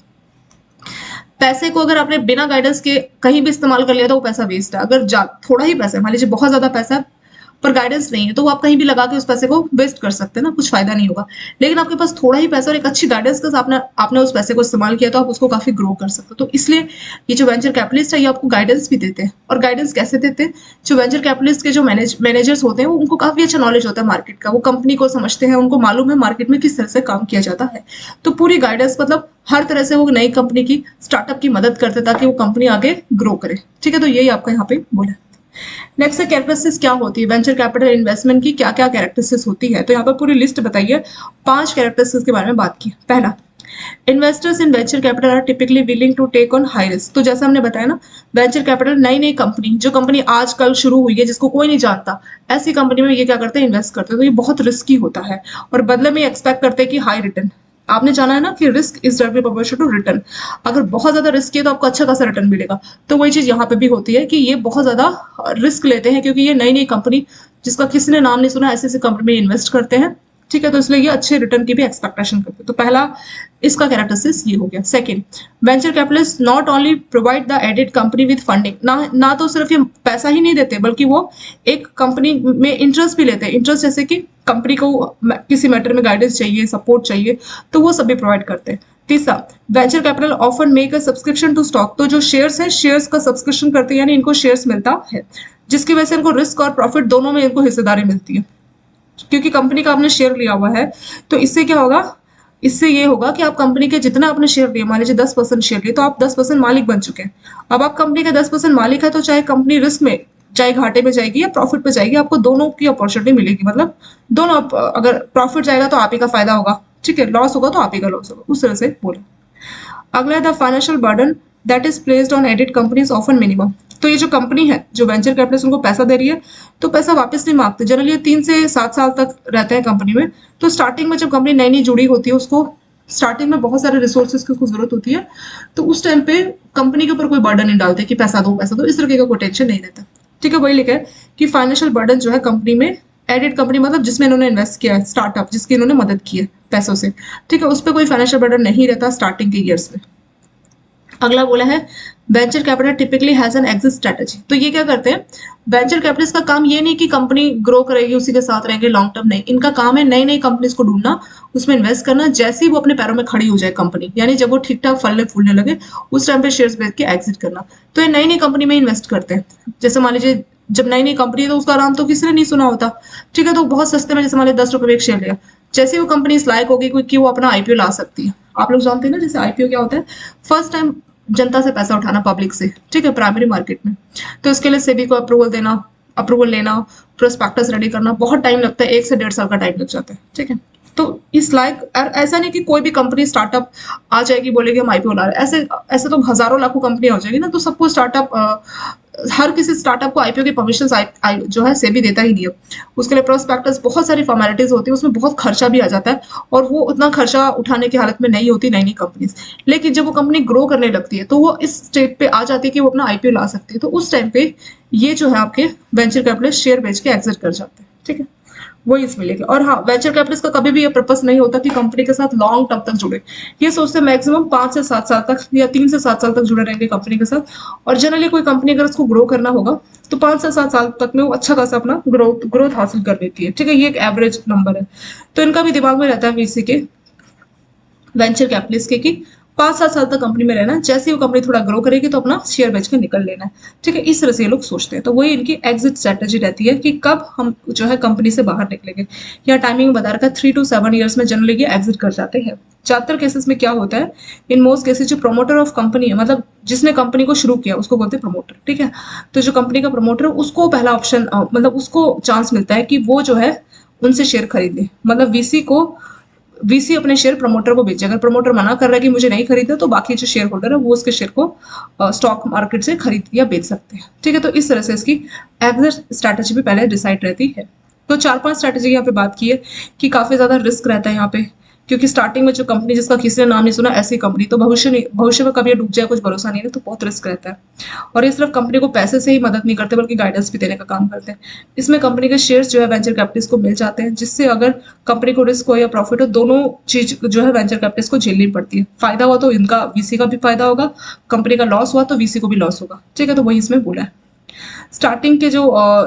पैसे को अगर आपने बिना गाइडेंस के कहीं भी इस्तेमाल कर लिया तो वो पैसा वेस्ट है। अगर थोड़ा ही पैसा है, मान लीजिए बहुत ज्यादा पैसा है पर गाइडेंस नहीं है, तो वो आप कहीं भी लगा के उस पैसे को वेस्ट कर सकते हैं ना, कुछ फायदा नहीं होगा। लेकिन आपके पास थोड़ा ही पैसा और एक अच्छी गाइडेंस के साथ आपने आपने उस पैसे को इस्तेमाल किया तो आप उसको काफी ग्रो कर सकते हो। तो इसलिए ये जो वेंचर कैपिटलिस्ट है ये आपको गाइडेंस भी देते हैं। और गाइडेंस कैसे देते हैं? जो वेंचर कैपिटलिस्ट के जो मैनेजर्स होते हैं वो उनको काफी अच्छा नॉलेज होता है मार्केट का, वो कंपनी को समझते हैं, उनको मालूम है मार्केट में किस तरह से काम किया जाता है। तो पूरी गाइडेंस मतलब हर तरह से वो नई कंपनी की स्टार्टअप की मदद करते हैं ताकि वो कंपनी आगे ग्रो करे। ठीक है, तो यही आपका यहाँ पे बोला। नेक्स्ट है कैरेक्टरिस्टिक्स क्या होती है, वेंचर कैपिटल इन्वेस्टमेंट की क्या क्या कैरेक्टरिस्टिक्स होती है। तो यहाँ पर पूरी लिस्ट बताइए, 5 कैरेक्टरिस्टिक्स के बारे में बात की। पहला, investors in venture capital are typically willing to take on high risk. तो जैसा हमने बताया ना, वेंचर कैपिटल नई नई कंपनी, जो कंपनी आज कल शुरू हुई है जिसको कोई नहीं जानता, ऐसी कंपनी में ये क्या करते हैं, इन्वेस्ट करते हैं। तो ये बहुत रिस्की होता है और बदले में एक्सपेक्ट करते हैं कि हाई रिटर्न। आपने जाना है ना कि risk is directly proportional to return. अगर बहुत ज्यादा रिस्क है तो आपको अच्छा खासा रिटर्न मिलेगा। तो वही चीज यहाँ पे भी होती है कि ये बहुत ज्यादा रिस्क लेते हैं क्योंकि ये नई नई कंपनी जिसका किसी ने नाम नहीं सुना ऐसे ऐसे कंपनी में इन्वेस्ट करते हैं। ठीक है, तो इसलिए ये अच्छे रिटर्न की भी एक्सपेक्टेशन करते हैं। तो पहला इसका कैरेक्टरिस्टिक्स ये हो गया। Second, venture capitalist not only provide the aided company with funding, ना तो सिर्फ ये पैसा ही नहीं देते बल्कि वो एक कंपनी में इंटरेस्ट भी लेते हैं। इंटरेस्ट जैसे कि कंपनी को किसी मैटर में गाइडेंस चाहिए, सपोर्ट चाहिए, तो वो सब भी प्रोवाइड करते हैं। तीसरा, venture capital often make a subscription to stock. तो जो शेयर्स है, शेयर्स का सब्सक्रिप्शन करते हैं, यानी इनको शेयर्स मिलता है जिसकी वजह से इनको रिस्क और प्रॉफिट दोनों में इनको हिस्सेदारी मिलती है। क्योंकि कंपनी का आपने शेयर लिया हुआ है तो इससे क्या होगा, इससे ये होगा कि आप कंपनी के जितना आपने शेयर लिया, मान लीजिए 10% शेयर लिए, तो आप 10% मालिक बन चुके हैं। अब आप कंपनी के 10% मालिक है तो चाहे कंपनी रिस्क में, चाहे घाटे में जाएगी या प्रॉफिट पे जाएगी, आपको दोनों की अपॉर्चुनिटी मिलेगी। मतलब दोनों अगर प्रॉफिट जाएगा तो आप ही का फायदा होगा, ठीक है, लॉस होगा तो आप ही का लॉस होगा, उस तरह से बोला। अगला है the financial burden that is placed on aided companies often minimum. तो ये जो कंपनी है, जो वेंचर कैपिटलिस्ट उनको पैसा दे रही है तो पैसा वापस नहीं मांगते। जनरली 3 से 7 साल तक रहते हैं कंपनी में। तो स्टार्टिंग में जब कंपनी नई नई जुड़ी होती है, उसको स्टार्टिंग में बहुत सारे रिसोर्सेज की उसको जरूरत होती है, तो उस टाइम पे कंपनी के ऊपर कोई बर्डन नहीं डालते कि पैसा दो पैसा दो, इस तरीके का कोई टेंशन नहीं रहता। ठीक है, वही लिखा है कि फाइनेंशियल बर्डन जो है कंपनी में, एडेड कंपनी मतलब जिसमें इन्होंने इन्वेस्ट किया है, स्टार्टअप जिसकी इन्होंने मदद की है पैसों से, ठीक है, उस पर कोई फाइनेंशियल बर्डन नहीं रहता स्टार्टिंग के ईयर्स में। अगला बोला है venture capital typically has an exit strategy. तो ये क्या करते हैं, वेंचर कैपिटलिस्ट का काम ये नहीं कि कंपनी ग्रो करेगी उसी के साथ रहेंगे लॉन्ग टर्म, नहीं, इनका काम है नई नई कंपनीज को ढूंढना, उसमें इन्वेस्ट करना, जैसे ही वो अपने पैरों में खड़ी हो जाए कंपनी, यानी जब वो ठीक ठाक फलने फूलने लगे उस टाइम पे शेयर्स बेच के एग्जिट करना। तो ये नई नई कंपनी में इन्वेस्ट करते हैं। जैसे मान लीजिए जब नई नई कंपनी है तो उसका नाम तो किसी ने नहीं सुना होता, ठीक है, तो बहुत सस्ते में, जैसे मान लीजिए 10 रुपए में एक शेयर लिया, जैसे वो कंपनी इस लायक होगी कि वो अपना आईपीओ ला सकती है। आप लोग जानते हैं ना, जैसे आईपीओ क्या होता है, फर्स्ट टाइम जनता से पैसा उठाना पब्लिक से, ठीक है, प्राइमरी मार्केट में। तो इसके लिए सेबी को अप्रूवल देना, अप्रूवल लेना, प्रोस्पेक्टस रेडी करना, बहुत टाइम लगता है, 1 से 1.5 साल का टाइम लग जाता है। ठीक है, तो इस लायक ऐसा नहीं कि कोई भी कंपनी स्टार्टअप आ जाएगी बोलेगी हम आईपीओ ला रहे हैं, ऐसे ऐसे तो हजारों लाखों कंपनी हो जाएगी ना, तो सबको स्टार्टअप, हर किसी स्टार्टअप को आईपीओ की परमिशन जो है सेबी देता ही नहीं है। उसके लिए प्रोस्पेक्टस, बहुत सारी फॉर्मेलिटीज होती है, उसमें बहुत खर्चा भी आ जाता है और वो उतना खर्चा उठाने की हालत में नहीं होती नई नई कंपनीज। लेकिन जब वो कंपनी ग्रो करने लगती है तो वो इस स्टेट पे आ जाती है कि वो अपना आईपीओ ला सकती है। तो उस टाइम पे ये जो है आपके वेंचर कैपिटलिस्ट शेयर बेच के एग्जिट कर जाते हैं। ठीक है, वही इसमें लेके। और हाँ, वेंचर कैपिटलिस्ट का कभी भी ये पर्पस नहीं होता कि कंपनी के साथ लॉन्ग टर्म तक जुड़े। ये सोचते हैं मैक्सिमम 5 से 7 साल तक या 3 से 7 साल तक जुड़े रहेंगे कंपनी के साथ। और जनरली कोई कंपनी अगर उसको ग्रो करना होगा तो 5 से 7 साल तक में वो अच्छा खासा अपना ग्रोथ हासिल कर लेती है। ठीक है, ये एक एवरेज नंबर है। तो इनका भी दिमाग में रहता है वीसी के, वेंचर कैपिटलिस्ट के, कि 5-7 साल तक कंपनी में रहना, जैसे ही वो कंपनी थोड़ा ग्रो करेगी तो अपना शेयर बेच के निकल लेना है। ठीक है, इस तरह से ये लोग सोचते हैं। तो वही इनकी एग्जिट स्ट्रेटेजी रहती है कि कब हम जो है कंपनी से बाहर निकलेंगे। यहाँ टाइमिंग बता रखा है 3 to 7 ईयर्स में जनरली ये एग्जिट कर जाते हैं। ज्यादातर केसेस में क्या होता है, इन मोस्ट केसेस जो प्रमोटर ऑफ कंपनी है, मतलब जिसने कंपनी को शुरू किया उसको बोलते हैं प्रमोटर। ठीक है, तो जो कंपनी का प्रमोटर है उसको पहला ऑप्शन, मतलब उसको चांस मिलता है कि वो जो है उनसे शेयर खरीद ले। मतलब वीसी अपने शेयर प्रमोटर को बेचे। अगर प्रमोटर मना कर रहा है कि मुझे नहीं खरीदना, तो बाकी जो शेयर होल्डर है वो उसके शेयर को स्टॉक मार्केट से खरीद या बेच सकते हैं। ठीक है, तो इस तरह से इसकी एग्जिट स्ट्रैटेजी भी पहले डिसाइड रहती है। तो 4-5 स्ट्रैटेजी यहाँ पे बात की है कि काफी ज्यादा रिस्क रहता है यहाँ पे, क्योंकि स्टार्टिंग में जो कंपनी जिसका किसी ने नाम नहीं सुना, ऐसी कंपनी, तो भविष्य में कभी डूब जाए कुछ भरोसा नहीं है, तो बहुत रिस्क रहता है। और ये सिर्फ कंपनी को पैसे से ही मदद नहीं करते बल्कि गाइडेंस भी देने का काम करते हैं। इसमें कंपनी के शेयर्स जो है वेंचर कैपिटलिस्ट को मिल जाते हैं, जिससे अगर कंपनी को रिस्क हो या प्रॉफिट हो, दोनों चीज जो है वेंचर कैपिटलिस्ट को झेलनी पड़ती है। फायदा हुआ तो इनका वीसी का भी फायदा होगा, कंपनी का लॉस हुआ तो वीसी को भी लॉस होगा। ठीक है, तो वही इसमें बोला है। स्टार्टिंग के जो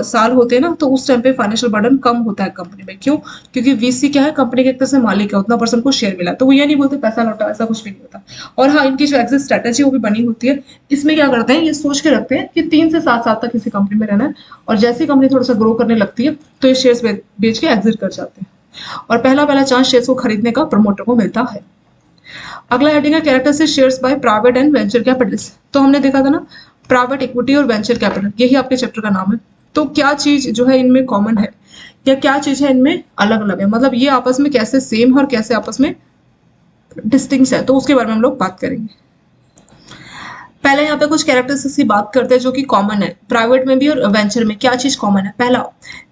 साल होते हैं ना, तो उस टाइम पे फाइनेंशियल बर्डन कम होता है कंपनी में। क्यों? क्योंकि वीसी क्या है, कंपनी के एक तरह से मालिक है, उतना परसेंट को शेयर मिला, तो वो ये नहीं बोलते पैसा लौटा, ऐसा कुछ भी नहीं होता। और हाँ, इनकी जो एग्जिट स्ट्रेटेजी वो भी बनी होती है। इसमें क्या करते हैं, ये सोच के रखते हैं कि 3 से 7 साल तक किसी कंपनी में रहना है, और जैसे ही कंपनी थोड़ा सा ग्रो करने लगती है तो ये शेयर्स बेच के एग्जिट कर जाते हैं, और पहला पहला चांस शेयर्स को खरीदने का प्रमोटर को मिलता है। अगला हेडिंग है कैरेक्टर से shares by private and venture capitalist. तो हमने देखा था ना, प्राइवेट इक्विटी और वेंचर कैपिटल, यही आपके चैप्टर का नाम है। तो क्या चीज जो है इनमें कॉमन है, या क्या चीज है इनमें अलग अलग है, मतलब ये आपस में कैसे सेम है और कैसे आपस में डिस्टिंक्ट है, तो उसके बारे में हम लोग बात करेंगे। पहले यहाँ पे कुछ कैरेक्टरिस्टिक्स की बात करते हैं जो कि कॉमन है प्राइवेट में भी और वेंचर में। क्या चीज कॉमन है? पहला,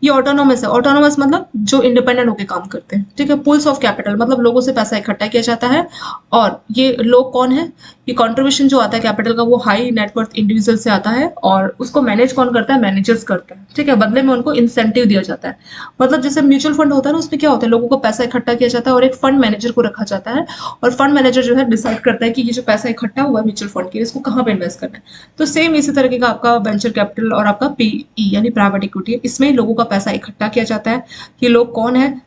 ये ऑटोनोमस है। ऑटोनोमस मतलब जो इंडिपेंडेंट होकर काम करते हैं, ठीक है। पुल्स ऑफ कैपिटल मतलब लोगों से पैसा इकट्ठा किया जाता है, और ये लोग कौन है, ये कंट्रीब्यूशन जो आता है कैपिटल का वो हाई नेटवर्थ इंडिविजुअल से आता है, और उसको मैनेज कौन करता है? मैनेजर्स करता है, ठीक है। बदले में उनको इंसेंटिव दिया जाता है। मतलब जैसे म्यूचुअल फंड होता है ना, उसमें क्या होता है, लोगों को पैसा इकट्ठा किया जाता है और एक फंड मैनेजर को रखा जाता है, और फंड मैनेजर जो है डिसाइड करता है कि ये जो पैसा इकट्ठा हुआ है म्यूचुअल फंड के, इसको कहाँ पे इन्वेस्ट करना है। तो सेम इसी तरीके का आपका वेंचर कैपिटल और आपका पीई यानी प्राइवेट इक्विटी है, इसमें लोगों का पैसा इकट्ठा किया जाता है। ये लोग कौन है?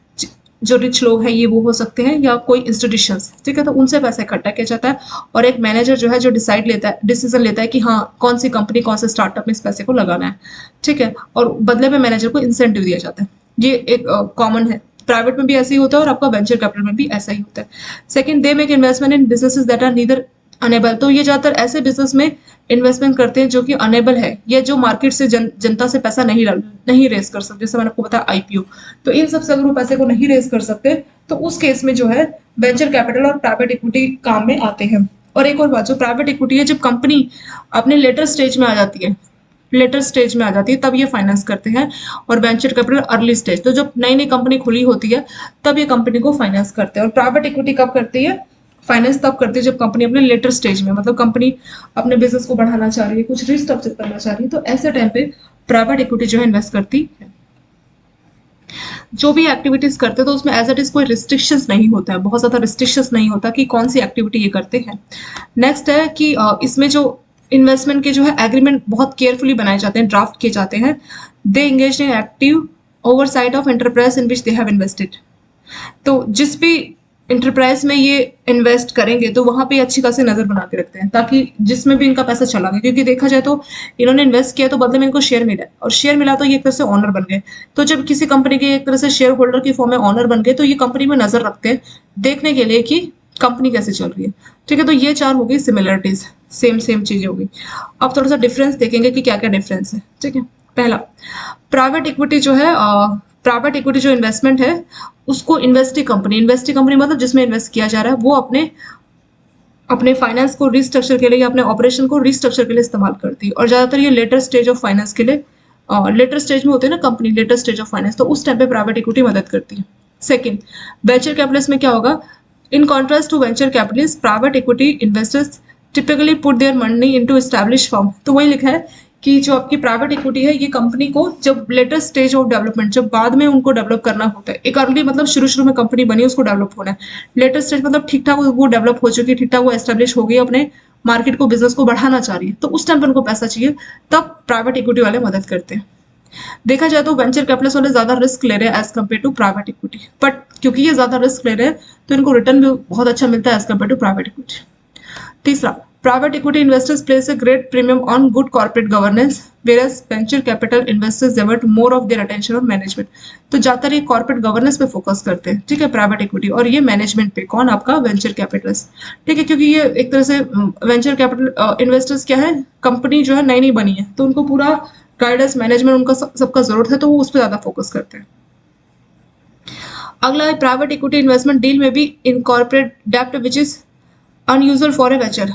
जो रिच लोग हैं, ये वो हो सकते हैं, या कोई इंस्टीट्यूशंस, ठीक है। तो उनसे पैसा इकट्ठा किया जाता है, और एक मैनेजर जो है जो डिसीजन लेता है कि हाँ कौन सी कंपनी कौन से स्टार्टअप में इस पैसे को लगाना है, ठीक है। और बदले में मैनेजर को इंसेंटिव दिया जाता है। ये एक कॉमन है, प्राइवेट में भी ऐसा ही होता है और आपका वेंचर कैपिटल में भी ऐसा ही होता है। Second, they make investment in businesses that are neither unable. तो ये ज्यादातर ऐसे बिजनेस में इन्वेस्टमेंट करते हैं जो कि अनेबल है, या जो मार्केट से जनता से पैसा नहीं रेस कर सकते, जैसे मैंने आपको बताया आईपीओ। तो इन सबसे अगर वो पैसे को नहीं रेस कर सकते, तो उस केस में जो है वेंचर कैपिटल और प्राइवेट इक्विटी काम में आते हैं। और एक और बात, जो प्राइवेट इक्विटी है, जब कंपनी अपने लेटर स्टेज में आ जाती है, तब ये फाइनेंस करते हैं। और वेंचर कैपिटल अर्ली स्टेज, तो जब नई नई कंपनी खुली होती है तब ये कंपनी को फाइनेंस करते हैं। और प्राइवेट इक्विटी कब करती है? फाइनेंस तब करती है जब कंपनी अपने लेटर स्टेज में, मतलब कंपनी अपने बिजनेस को बढ़ाना चाह रही है, कुछ रिस्ट्रक्चर करना चाह रही है, तो ऐसे टाइम पे प्राइवेट इक्विटी जो है इन्वेस्ट करती है। जो भी एक्टिविटीज करते हैं तो उसमें एज इट इज कोई रिस्ट्रिक्शंस नहीं होता है, बहुत ज्यादा रिस्ट्रिक्शंस नहीं होता कि कौन सी एक्टिविटी ये करते हैं। नेक्स्ट है कि इसमें जो इन्वेस्टमेंट के जो है एग्रीमेंट बहुत केयरफुली बनाए जाते हैं, ड्राफ्ट किए जाते हैं। They engage in active oversight of enterprise in which they have invested. तो जिस भी इंटरप्राइज में ये इन्वेस्ट करेंगे तो वहां पे अच्छी खासी नजर बना के रखते हैं, ताकि जिसमें भी इनका पैसा चला गया, क्योंकि देखा जाए तो इन्होंने इन्वेस्ट किया तो बदले में इनको शेयर मिला, और शेयर मिला तो ये एक तरह से ऑनर बन गए। तो जब किसी कंपनी के एक तरह से शेयर होल्डर की फॉर्म में ऑनर बन गए, तो ये कंपनी में नजर रखते हैं देखने के लिए कि कंपनी कैसे चल रही है, ठीक है। तो ये 4 हो गई सिमिलरिटीज, सेम सेम चीजें हो गई। अब थोड़ा सा डिफरेंस देखेंगे कि क्या क्या डिफरेंस है, ठीक है। पहला, प्राइवेट इक्विटी जो है, प्राइवेट इक्विटी जो इन्वेस्टमेंट है उसको इन्वेस्टिंग कंपनी मतलब जिसमें इन्वेस्ट किया जा रहा है, वो अपने फाइनेंस को रिस्ट्रक्चर के लिए या अपने ऑपरेशन को रिस्ट्रक्चर के लिए इस्तेमाल करती है। और ज्यादातर ये लेटर स्टेज ऑफ फाइनेंस के लिए, लेटर स्टेज में होते हैं ना company, later stage of finance, तो उस टाइम पे प्राइवेट इक्विटी मदद करती है। सेकंड, वेंचर कैपिटलिस्ट में क्या होगा? In contrast to venture capitalist, private equity investors typically put their money into establish firm. तो वही लिखा है कि जो आपकी प्राइवेट इक्विटी है, ये कंपनी को जब लेटर स्टेज ऑफ डेवलपमेंट, जब बाद में उनको डेवलप करना होता है, एक अर्ली मतलब शुरू में कंपनी बनी उसको डेवलप होना है, लेटर स्टेज मतलब ठीक ठाक वो डेवलप हो चुकी है, ठीक ठाक वो एस्टेब्लिश हो गई, अपने मार्केट को बिजनेस को बढ़ाना चाह रही है, तो उस टाइम पर उनको पैसा चाहिए, तब प्राइवेट इक्विटी वाले मदद करते हैं। देखा जाए तो वेंचर कैपिटलिस्ट वाले ज्यादा रिस्क ले रहे हैं as compare to private equity, but क्योंकि ये ज्यादा रिस्क ले रहे हैं तो इनको रिटर्न भी बहुत अच्छा मिलता है as compare to private equity. तीसरा, private equity investors place a great premium on good corporate governance, whereas venture capital investors devote more of their attention on management. तो ज्यादातर ये कॉर्पोरेट गवर्नेंस पे फोकस करते हैं, ठीक है, प्राइवेट इक्विटी, और ये मैनेजमेंट पे, कौन? आपका वेंचर कैपिटलिस्ट, ठीक है। क्योंकि ये एक तरह से वेंचर कैपिटल इन्वेस्टर्स क्या है, कंपनी जो है नई नई बनी है, तो उनको पूरा गाइडेंस मैनेजमेंट उनका सबका जरूरत है, तो वो उस पर ज्यादा फोकस करते हैं। अगला है प्राइवेट इक्विटी इन्वेस्टमेंट डील में भी इनकॉर्पोरेट डेप्ट which is unusual for a venture.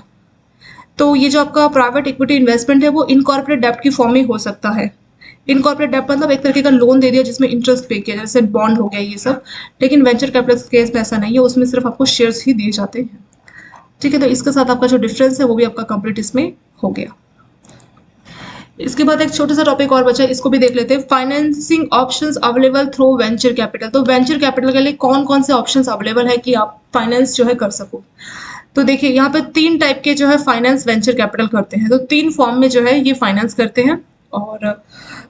तो ये जो आपका प्राइवेट इक्विटी इन्वेस्टमेंट है वो इनकॉर्पोरेट डेप्ट की फॉर्म में हो सकता है। इनकॉर्पोरेट डेप्ट मतलब एक तरीके का लोन दे दिया जिसमें इंटरेस्ट पे किया, जैसे बॉन्ड हो गया ये सब। लेकिन वेंचर कैपिटल केस में ऐसा नहीं है, उसमें सिर्फ आपको शेयर्स ही दिए जाते हैं, ठीक है। तो इसके साथ आपका जो डिफरेंस है वो भी आपका कंप्लीट इसमें हो गया। इसके बाद एक छोटा सा टॉपिक और बचा है, इसको भी देख लेते हैं। Financing options available through venture capital. तो वेंचर कैपिटल के लिए कौन कौन से ऑप्शंस अवेलेबल है कि आप फाइनेंस जो है कर सको। तो देखिए यहाँ पे 3 टाइप के जो है फाइनेंस वेंचर कैपिटल करते हैं, तो 3 फॉर्म में जो है ये फाइनेंस करते हैं। और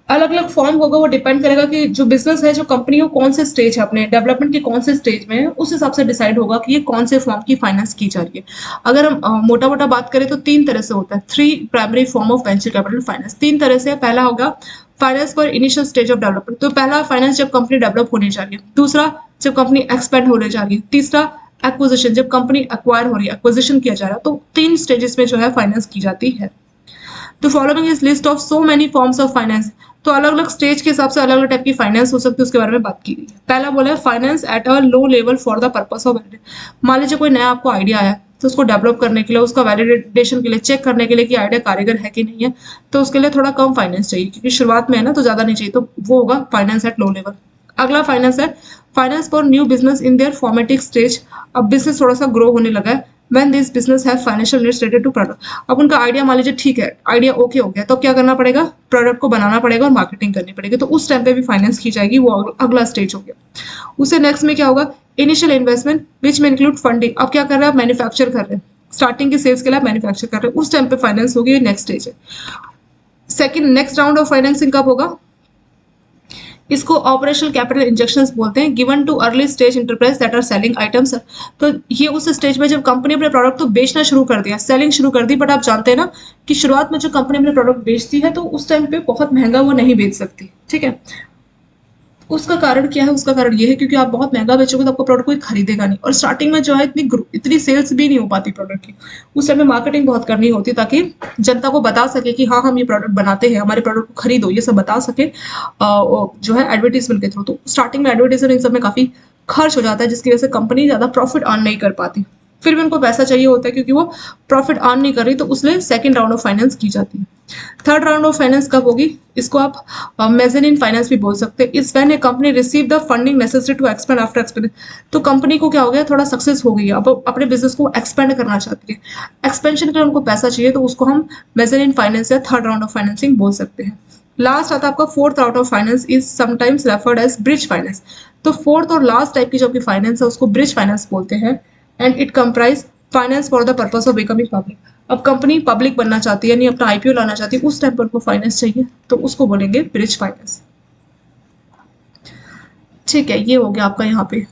अलग अलग फॉर्म होगा, वो डिपेंड करेगा कि जो बिजनेस है, जो कंपनी है, कौन से स्टेज है, अपने डेवलपमेंट के कौन से स्टेज में है, उस हिसाब से डिसाइड होगा कि ये कौन से फॉर्म की फाइनेंस की जा रही है। अगर हम मोटा मोटा बात करें तो तीन तरह से होता है, three primary form of venture capital finance. तीन तरह से, पहला होगा finance for initial stage of development, तो पहला फाइनेंस जब कंपनी डेवलप होने जा रही है, दूसरा जब कंपनी एक्सपेंड होने जा रही है, तीसरा एक्विजिशन, जब कंपनी एक्वायर हो रही है, एक्विजिशन किया जा रहा है। तो तीन स्टेजेस में जो है फाइनेंस की जाती है। तो following is list of so many forms of finance, तो अलग अलग स्टेज के हिसाब से अलग अलग टाइप की फाइनेंस हो सकती है, उसके बारे में बात की गई है। पहला बोला है finance at a low level for the purpose of validation. मान लीजिए कोई नया आपको आइडिया आया, तो उसको डेवलप करने के लिए, उसका वैलिडेशन के लिए, चेक करने के लिए कि आइडिया कारीगर है कि नहीं है, तो उसके लिए थोड़ा कम फाइनेंस चाहिए, क्योंकि शुरुआत में है ना, तो ज्यादा नहीं चाहिए, तो वो होगा फाइनेंस एट लो लेवल। अगला फाइनेंस है finance for new business in their formative stage. अब बिजनेस थोड़ा सा ग्रो होने लगा है, when this business have financial needs related to product। अब उनका आइडिया मान लीजिए ठीक है, आइडिया ओके हो गया, तो क्या करना पड़ेगा, प्रोडक्ट को बनाना पड़ेगा और मार्केटिंग करनी पड़ेगी, तो उस टाइम पे भी फाइनेंस की जाएगी, वो अगला स्टेज हो गया। उससे नेक्स्ट में क्या होगा, इनिशियल इन्वेस्टमेंट विच में इंक्लूड फंडिंग। अब क्या कर रहे हैं, आप मैन्युफैक्चर कर रहे हैं, स्टार्टिंग की सेल्स के लिए आप मैन्युफैक्चर कर रहे हैं, उस टाइम पे फाइनेंस होगी, नेक्स्ट स्टेज है। Second, next round of financing कब होगा, इसको ऑपरेशनल कैपिटल इंजेक्शंस बोलते हैं, given to early stage enterprise that are selling items. तो ये उस स्टेज में जब कंपनी अपने प्रोडक्ट तो बेचना शुरू कर दिया, सेलिंग शुरू कर दी, बट आप जानते हैं ना कि शुरुआत में जो कंपनी अपने प्रोडक्ट बेचती है, तो उस टाइम पे बहुत महंगा वो नहीं बेच सकती, ठीक है। उसका कारण क्या है, उसका कारण ये है क्योंकि आप बहुत महंगा बेचोगे तो आपका प्रोडक्ट कोई खरीदेगा नहीं, और स्टार्टिंग में जो है इतनी सेल्स भी नहीं हो पाती प्रोडक्ट की। उस टाइम में मार्केटिंग बहुत करनी होती ताकि जनता को बता सके कि हाँ हम ये प्रोडक्ट बनाते हैं, हमारे प्रोडक्ट को खरीदो, ये सब बता सके जो है एडवर्टीजमेंट के थ्रू। तो स्टार्टिंग में एडवर्टीजमेंट इन सब में काफी खर्च हो जाता है, जिसकी वजह से कंपनी ज्यादा प्रॉफिट अर्न नहीं कर पाती। फिर भी उनको पैसा चाहिए होता है क्योंकि वो प्रॉफिट अर्न नहीं कर रही, तो उसलिए सेकंड राउंड ऑफ फाइनेंस की जाती है। थर्ड राउंड ऑफ फाइनेंस कब होगी, इसको आप मेजरिन फाइनेंस भी बोल सकते हैं। इस when a company receive the funding necessary to expand after expand. तो कंपनी को क्या हो गया, थोड़ा सक्सेस हो गई है, अब अपने बिजनेस को एक्सपेंड करना चाहती है, एक्सपेंशन के लिए उनको पैसा चाहिए, तो उसको हम मेजरिन फाइनेंस या थर्ड राउंड ऑफ फाइनेंसिंग बोल सकते हैं। लास्ट आता है आपका fourth round of finance, is sometimes referred as bridge finance. तो फोर्थ और लास्ट टाइप की जो आपकी फाइनेंस है उसको ब्रिज फाइनेंस बोलते हैं, and it comprise finance for the purpose of becoming public. अब कंपनी पब्लिक बनना चाहती है, यानी अपना आईपीओ लाना चाहती है, उस टाइम पर उनको फाइनेंस चाहिए, तो उसको बोलेंगे ब्रिज फाइनेंस। ठीक है, ये हो गया आपका यहाँ पे।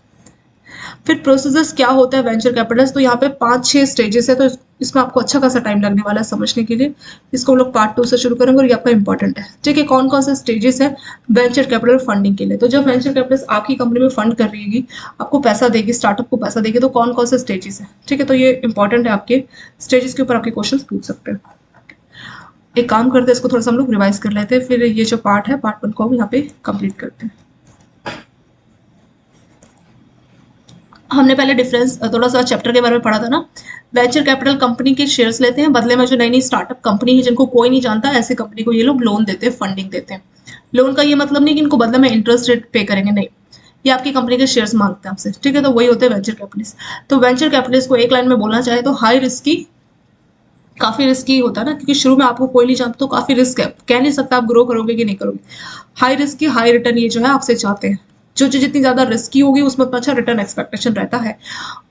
फिर प्रोसेसर्स क्या होता है वेंचर कैपिटल्स, तो यहाँ पे 5-6 स्टेजेस है, तो इसमें आपको अच्छा खासा टाइम लगने वाला है समझने के लिए। इसको हम लोग पार्ट 2 से शुरू करेंगे और ये आपका इंपॉर्टेंट है। ठीक है, कौन कौन से स्टेजेस है वेंचर कैपिटल फंडिंग के लिए। तो जब वेंचर कैपिटल आपकी कंपनी में फंड कर रही है, आपको पैसा देगी, स्टार्टअप को पैसा देगी, तो कौन कौन से स्टेजेस है। ठीक है, तो ये इंपॉर्टेंट है, आपके स्टेजेस के ऊपर आपके क्वेश्चन पूछ सकते हैं। एक काम करते हैं, इसको थोड़ा सा हम लोग रिवाइज कर लेते हैं, फिर ये जो पार्ट है पार्ट 1 को हम यहाँ पे कंप्लीट करते हैं। हमने पहले डिफरेंस थोड़ा सा चैप्टर के बारे में पढ़ा था ना। वेंचर कैपिटल कंपनी के शेयर्स लेते हैं, बदले में जो नई नई स्टार्टअप कंपनी है जिनको कोई नहीं जानता, ऐसे कंपनी को ये लोग लोन देते हैं, फंडिंग देते हैं। लोन का ये मतलब नहीं कि इनको बदले में इंटरेस्ट रेट पे करेंगे, नहीं, ये आपकी कंपनी के शेयर्स मांगते हैं आपसे। ठीक है, तो वही होते हैं वेंचर कैपिटलिस्ट। तो वेंचर कैपिटलिस्ट को एक लाइन में बोलना चाहे तो हाई रिस्की, काफी रिस्की होता है ना, क्योंकि शुरू में आपको कोई नहीं जानता, तो काफी रिस्क है, कह नहीं सकता आप ग्रो करोगे कि नहीं करोगे। हाई रिस्की हाई रिटर्न ये जो है आपसे चाहते हैं, जो चीज जितनी ज्यादा रिस्की होगी उसमें उतना अच्छा रिटर्न एक्सपेक्टेशन रहता है।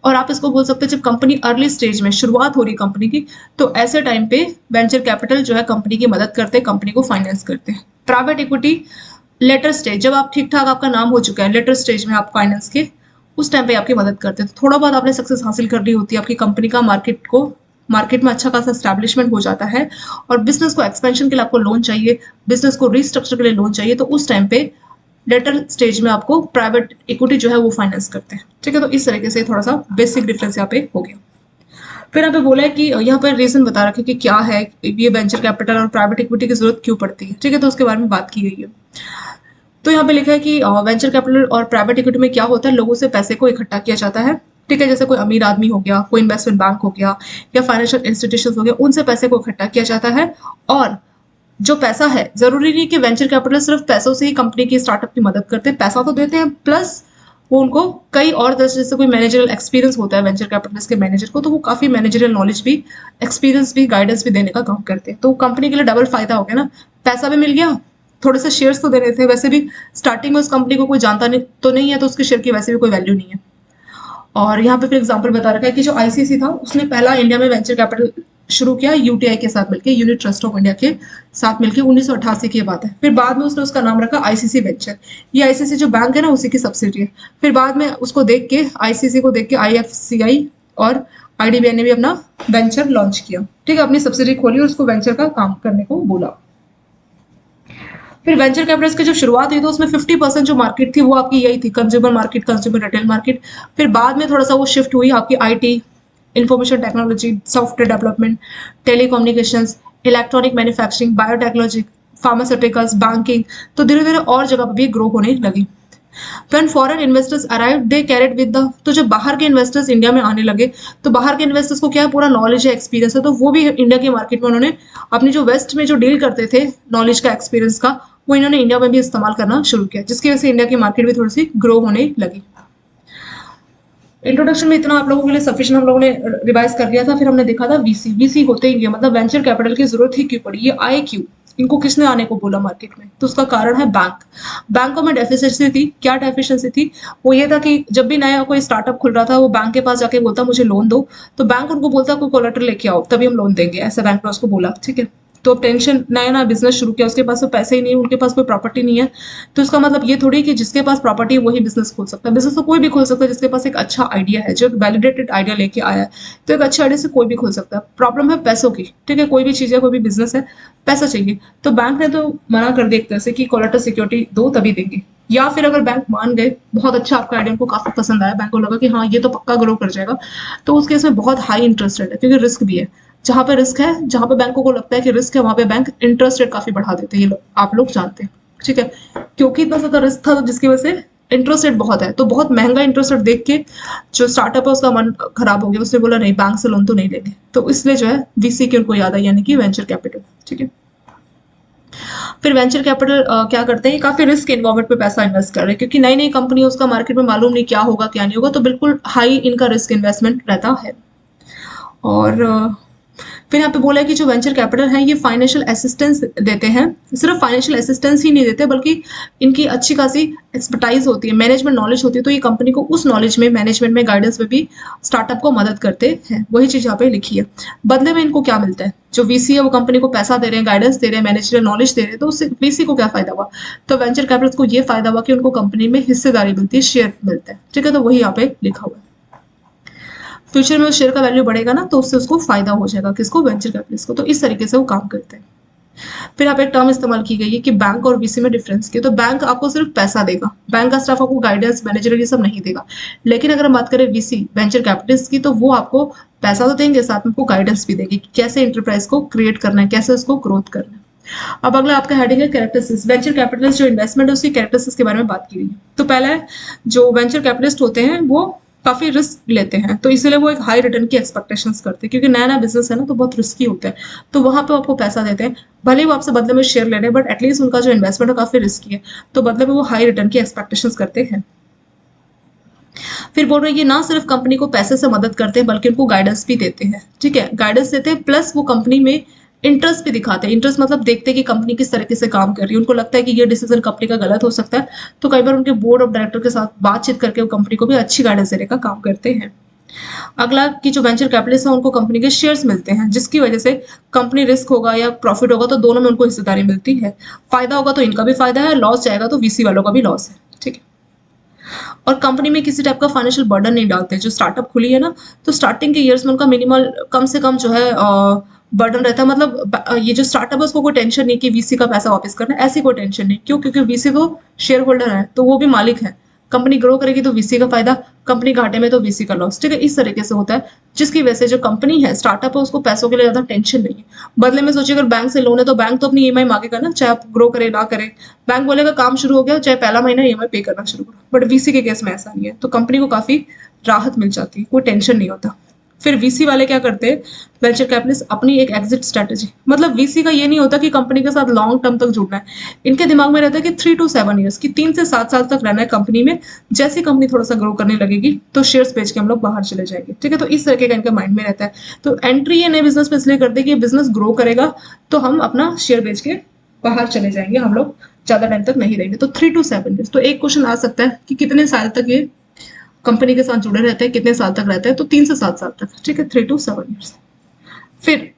और आप इसको बोल सकते हैं जब कंपनी अर्ली स्टेज में शुरुआत हो रही कंपनी की, तो ऐसे टाइम पे वेंचर कैपिटल जो है कंपनी की मदद करते हैं, कंपनी को फाइनेंस करते हैं। प्राइवेट इक्विटी लेटर स्टेज, जब आप ठीक ठाक आपका नाम हो चुका है, लेटर स्टेज में आप फाइनेंस के, उस टाइम पे आपकी मदद करते हैं। तो थोड़ा बहुत आपने सक्सेस हासिल कर ली होती है, आपकी कंपनी का मार्केट में अच्छा खासा स्टैब्लिशमेंट हो जाता है, और बिजनेस को एक्सपेंशन के लिए आपको लोन चाहिए, बिजनेस को रिस्ट्रक्चर के लिए लोन चाहिए, तो उस टाइम पे लेटर स्टेज में आपको प्राइवेट इक्विटी जो है वो फाइनेंस करते हैं। ठीक है, तो इस तरीके से थोड़ा सा बेसिक डिफरेंस यहाँ पे हो गया। फिर यहाँ पे बोला है कि यहाँ पर रीजन बता रखे कि क्या है ये वेंचर कैपिटल और प्राइवेट इक्विटी की जरूरत क्यों पड़ती है। ठीक है, तो उसके बारे में बात की गई है। तो यहाँ पे लिखा है कि वेंचर कैपिटल और प्राइवेट इक्विटी में क्या होता है, लोगों से पैसे को इकट्ठा किया जाता है। ठीक है, जैसे कोई अमीर आदमी हो गया, कोई इन्वेस्टमेंट बैंक हो गया, या फाइनेंशियल इंस्टीट्यूशन हो गया, उनसे पैसे को इकट्ठा किया जाता है। और जो पैसा है, जरूरी नहीं कि वेंचर कैपिटल सिर्फ पैसों से ही कंपनी की स्टार्टअप की मदद करते हैं, पैसा तो देते हैं, प्लस वो उनको कई और तरह से, जैसे कोई मैनेजरल एक्सपीरियंस होता है वेंचर कैपिटलिस्ट के मैनेजर को, तो वो काफी मैनेजरल नॉलेज भी, एक्सपीरियंस भी, गाइडेंस भी देने का काम करते हैं। तो कंपनी के लिए डबल फायदा हो गया ना, पैसा भी मिल गया, थोड़े से शेयर्स तो दे रहे थे, वैसे भी स्टार्टिंग में उस कंपनी को कोई जानता नहीं तो नहीं है, तो उसके शेयर की वैसे भी कोई वैल्यू नहीं है। और यहाँ पे फिर एग्जांपल बता रखा है कि जो आईसीसी था उसने पहला इंडिया में वेंचर कैपिटल शुरू किया यूटीआई के साथ मिलकर, यूनिट ट्रस्ट ऑफ इंडिया के साथ मिलकर, 1988 की बात है। फिर बाद में उसने उसका नाम रखा आईसीसी वेंचर। ये आईसीसी जो बैंक है ना उसी की सब्सिडी है। फिर बाद में उसको देख के, आईसीसी को देख के आईएफसीआई और आईडीबीआई ने भी अपना वेंचर लॉन्च किया, ठीक है, अपनी सब्सिडी खोली और उसको वेंचर का काम करने को बोला। फिर वेंचर कैपिटल्स की जब शुरुआत हुई तो उसमें 50% जो मार्केट थी वो आपकी यही थी, consumer market, consumer retail market. फिर बाद में थोड़ा सा वो शिफ्ट हुई आपकी IT, information technology, software development, telecommunications, electronic manufacturing, biotechnology, pharmaceuticals, banking, तो धीरे धीरे और जगह पर भी ग्रो होने लगी। When foreign investors arrived, they carried with the, तो जब बाहर के इन्वेस्टर्स इंडिया में आने लगे तो बाहर के इन्वेस्टर्स को क्या है, पूरा नॉलेज है, एक्सपीरियंस है, तो वो भी इंडिया की मार्केट में उन्होंने अपनी जो वेस्ट में जो डील करते थे नॉलेज का, एक्सपीरियंस का, वो इन्होंने इंडिया में भी इस्तेमाल करना शुरू किया, जिसकी वजह से इंडिया की मार्केट भी थोड़ी सी ग्रो होने लगी। इंट्रोडक्शन में इतना आप लोगों के लिए सफिशिएंट हम लोगों ने रिवाइज कर लिया था। फिर हमने देखा था वीसी। वीसी होते ही मतलब वेंचर कैपिटल की जरूरत ही क्यों पड़ी, ये आए क्यों, इनको किसने आने को बोला मार्केट में, तो उसका कारण है बैंक। बैंकों में डेफिशिएंसी थी। क्या डेफिशिएंसी थी, वो ये था कि जब भी नया कोई स्टार्टअप खुल रहा था वो बैंक के पास जाके बोलता मुझे लोन दो, तो बैंक उनको बोलता कोई कोलेटरल लेके आओ तभी हम लोन देंगे, ऐसा बैंक ने उसको बोला, ठीक है। तो टेंशन, नया नया बिजनेस शुरू किया, उसके पास तो पैसे ही नहीं है, उनके पास कोई प्रॉपर्टी नहीं है, तो इसका मतलब ये थोड़ी कि जिसके पास प्रॉपर्टी है वही बिजनेस खोल सकता है। बिजनेस तो कोई भी खोल सकता है जिसके पास एक अच्छा आइडिया है, जो वैलिडेटेड आइडिया लेके आया है, तो एक अच्छे आइडिया से कोई भी खोल सकता है। प्रॉब्लम है पैसों की, ठीक है, कोई भी चीज है, कोई भी बिजनेस है, पैसा चाहिए। तो बैंक ने तो मना कर दिया एक तरह से कि कोलेटरल सिक्योरिटी दो तभी देंगे। या फिर अगर बैंक मान गए, बहुत अच्छा आपका आइडिया उनको काफी पसंद आया, बैंक को लगा कि हाँ ये तो पक्का ग्रो कर जाएगा, तो उस केस में बहुत हाई इंटरेस्ट रेट है, क्योंकि रिस्क भी है। जहां पे रिस्क है, जहां पे बैंकों को लगता है कि रिस्क है, वहां पे बैंक इंटरेस्ट रेट काफी बढ़ा देते हैं, ये आप लोग जानते हैं, ठीक है। क्योंकि इतना ज्यादा रिस्क था तो जिसकी वजह से इंटरेस्ट रेट बहुत है, तो बहुत महंगा इंटरेस्ट रेट देख के जो स्टार्टअप है उसका मन खराब हो गया, उसने बोला नहीं बैंक से लोन तो नहीं लेंगे, तो इसलिए जो है वीसी की उनको याद आई, यानी कि वेंचर कैपिटल, ठीक है। फिर वेंचर कैपिटल क्या करते हैं, काफी रिस्क एनवायरमेंट पे पैसा इन्वेस्ट कर रहे हैं, क्योंकि नई नई कंपनी है, उसका मार्केट में मालूम नहीं क्या होगा क्या नहीं होगा, तो बिल्कुल हाई इनका रिस्क इन्वेस्टमेंट रहता है। और फिर यहाँ पे बोला है कि जो वेंचर कैपिटल है ये फाइनेंशियल असिस्टेंस देते हैं। सिर्फ फाइनेंशियल असिस्टेंस ही नहीं देते, बल्कि इनकी अच्छी खासी एक्सपर्टाइज होती है, मैनेजमेंट नॉलेज होती है, तो ये कंपनी को उस नॉलेज में, मैनेजमेंट में, गाइडेंस में भी स्टार्टअप को मदद करते हैं। वही चीज यहाँ पे लिखी है। बदले में इनको क्या मिलता है, जो वीसी है वो कंपनी को पैसा दे रहे हैं, गाइडेंस दे रहे हैं, मैनेजरियल नॉलेज दे रहे हैं, तो उससे वीसी को क्या फायदा हुआ, तो वेंचर कैपिटल को ये फायदा हुआ कि उनको कंपनी में हिस्सेदारी मिलती है, शेयर मिलता है, ठीक है। तो वही यहाँ पे लिखा हुआ है। फ्यूचर में उस शेयर का वैल्यू बढ़ेगा ना, तो उससे उसको फायदा हो जाएगा, किसको, वेंचर कैपिटलिस्ट को। तो इस तरीके से वो काम करते हैं। फिर यहाँ पे एक टर्म इस्तेमाल की गई है कि बैंक और वीसी में डिफरेंस की। तो बैंक आपको सिर्फ पैसा देगा, बैंक का स्टाफ आपको गाइडेंस, मैनेजर ये सब नहीं देगा। लेकिन अगर हम बात करें वीसी, वेंचर कैपिटलिस्ट की, तो वो आपको पैसा तो देंगे, साथ में आपको गाइडेंस भी देंगे कि कैसे इंटरप्राइज को क्रिएट करना है, कैसे उसको ग्रोथ करना है। अब अगला आपका हेडिंग है कैरेक्टरिस्टिक्स। वेंचर कैपिटलिस्ट जो इन्वेस्टमेंट है उसकी कैरेक्टरिस्टिक्स के बारे में बात की गई है। तो पहला है, जो वेंचर कैपिटलिस्ट होते हैं वो काफी रिस्क लेते हैं, तो इसलिए वो एक हाई रिटर्न की एक्सपेक्टेशंस करते हैं, क्योंकि नया नया बिजनेस है ना, तो बहुत रिस्की होता है, तो वहां पे आपको पैसा देते हैं। भले वो आपसे बदले में शेयर ले रहे हैं, बट एटलीस्ट उनका जो इन्वेस्टमेंट है काफी रिस्की है, तो बदले में वो हाई रिटर्न की एक्सपेक्टेशंस करते हैं। फिर बोल रहे हैं ये ना सिर्फ कंपनी को पैसे से मदद करते हैं, बल्कि उनको गाइडेंस भी देते हैं, ठीक है, गाइडेंस देते हैं, प्लस वो कंपनी में इंटरेस्ट भी दिखाते हैं। इंटरेस्ट मतलब देखते हैं कि कंपनी किस तरीके से काम कर रही है, उनको लगता है कि ये डिसीजन कंपनी का गलत हो सकता है, तो कई बार उनके बोर्ड ऑफ डायरेक्टर के साथ बातचीत करके वो कंपनी को भी अच्छी गाइडेंस देने का काम करते हैं। अगला कि जो वेंचर कैपिटलिस्ट है उनको कंपनी के शेयर्स मिलते हैं, जिसकी वजह से कंपनी रिस्क होगा या प्रॉफिट होगा तो दोनों में उनको हिस्सेदारी मिलती है। फायदा होगा तो इनका भी फायदा है, लॉस जाएगा तो वीसी वालों का भी लॉस है, ठीक है। और कंपनी में किसी टाइप का फाइनेंशियल बर्डन नहीं डालते। जो स्टार्टअप खुली है ना, तो स्टार्टिंग के ईयर्स में उनका मिनिमल कम से कम जो है बर्डन रहता है, मतलब ये जो स्टार्टअप है उसको कोई टेंशन नहीं कि वीसी का पैसा वापस करना है, ऐसी कोई टेंशन नहीं। क्यों, क्योंकि वीसी तो शेयर होल्डर है, तो वो भी मालिक है। कंपनी ग्रो करेगी तो वीसी का फायदा, कंपनी घाटे में तो वीसी का लॉस, ठीक है। इस तरीके से होता है, जिसकी वजह से जो कंपनी है, स्टार्टअप है, उसको पैसों के लिए ज्यादा टेंशन नहीं है। बदले में सोचिए अगर बैंक से लोन है तो बैंक तो अपनी ईएमआई मांगेगा ना, चाहे आप ग्रो करे ना करे, बैंक बोलेगा काम शुरू हो गया, चाहे पहला महीना ईएमआई पे करना शुरू करो। बट वीसी के केस में ऐसा नहीं है, तो कंपनी को काफी राहत मिल जाती है, कोई टेंशन नहीं होता। फिर वीसी वाले क्या करते हैं, वेंचर कैपिटलिस्ट अपनी एक एग्जिट स्ट्रेटेजी, मतलब वीसी का ये नहीं होता कि कंपनी के साथ लॉन्ग टर्म तक जुड़ना है। इनके दिमाग में रहता है कि 3 to 7 ईयर्स की, 3 से 7 साल तक रहना है कंपनी में। जैसी कंपनी थोड़ा सा ग्रो करने लगेगी तो शेयर्स बेच के हम लोग बाहर चले जाएंगे, ठीक है। तो इस तरीके का इनके माइंड में रहता है। तो एंट्री ये नए बिजनेस में इसलिए करते हैं कि बिजनेस ग्रो करेगा तो हम अपना शेयर बेच के बाहर चले जाएंगे, हम लोग ज्यादा टाइम तक नहीं रहेंगे। तो 3 to 7 ईयर्स। तो एक क्वेश्चन आ सकता है कि कितने साल तक ये कंपनी के साथ जुड़े रहते हैं, कितने साल तक रहते हैं, तो 3 से 7 साल तक, ठीक है, 3 to 7 ईयर्स। फिर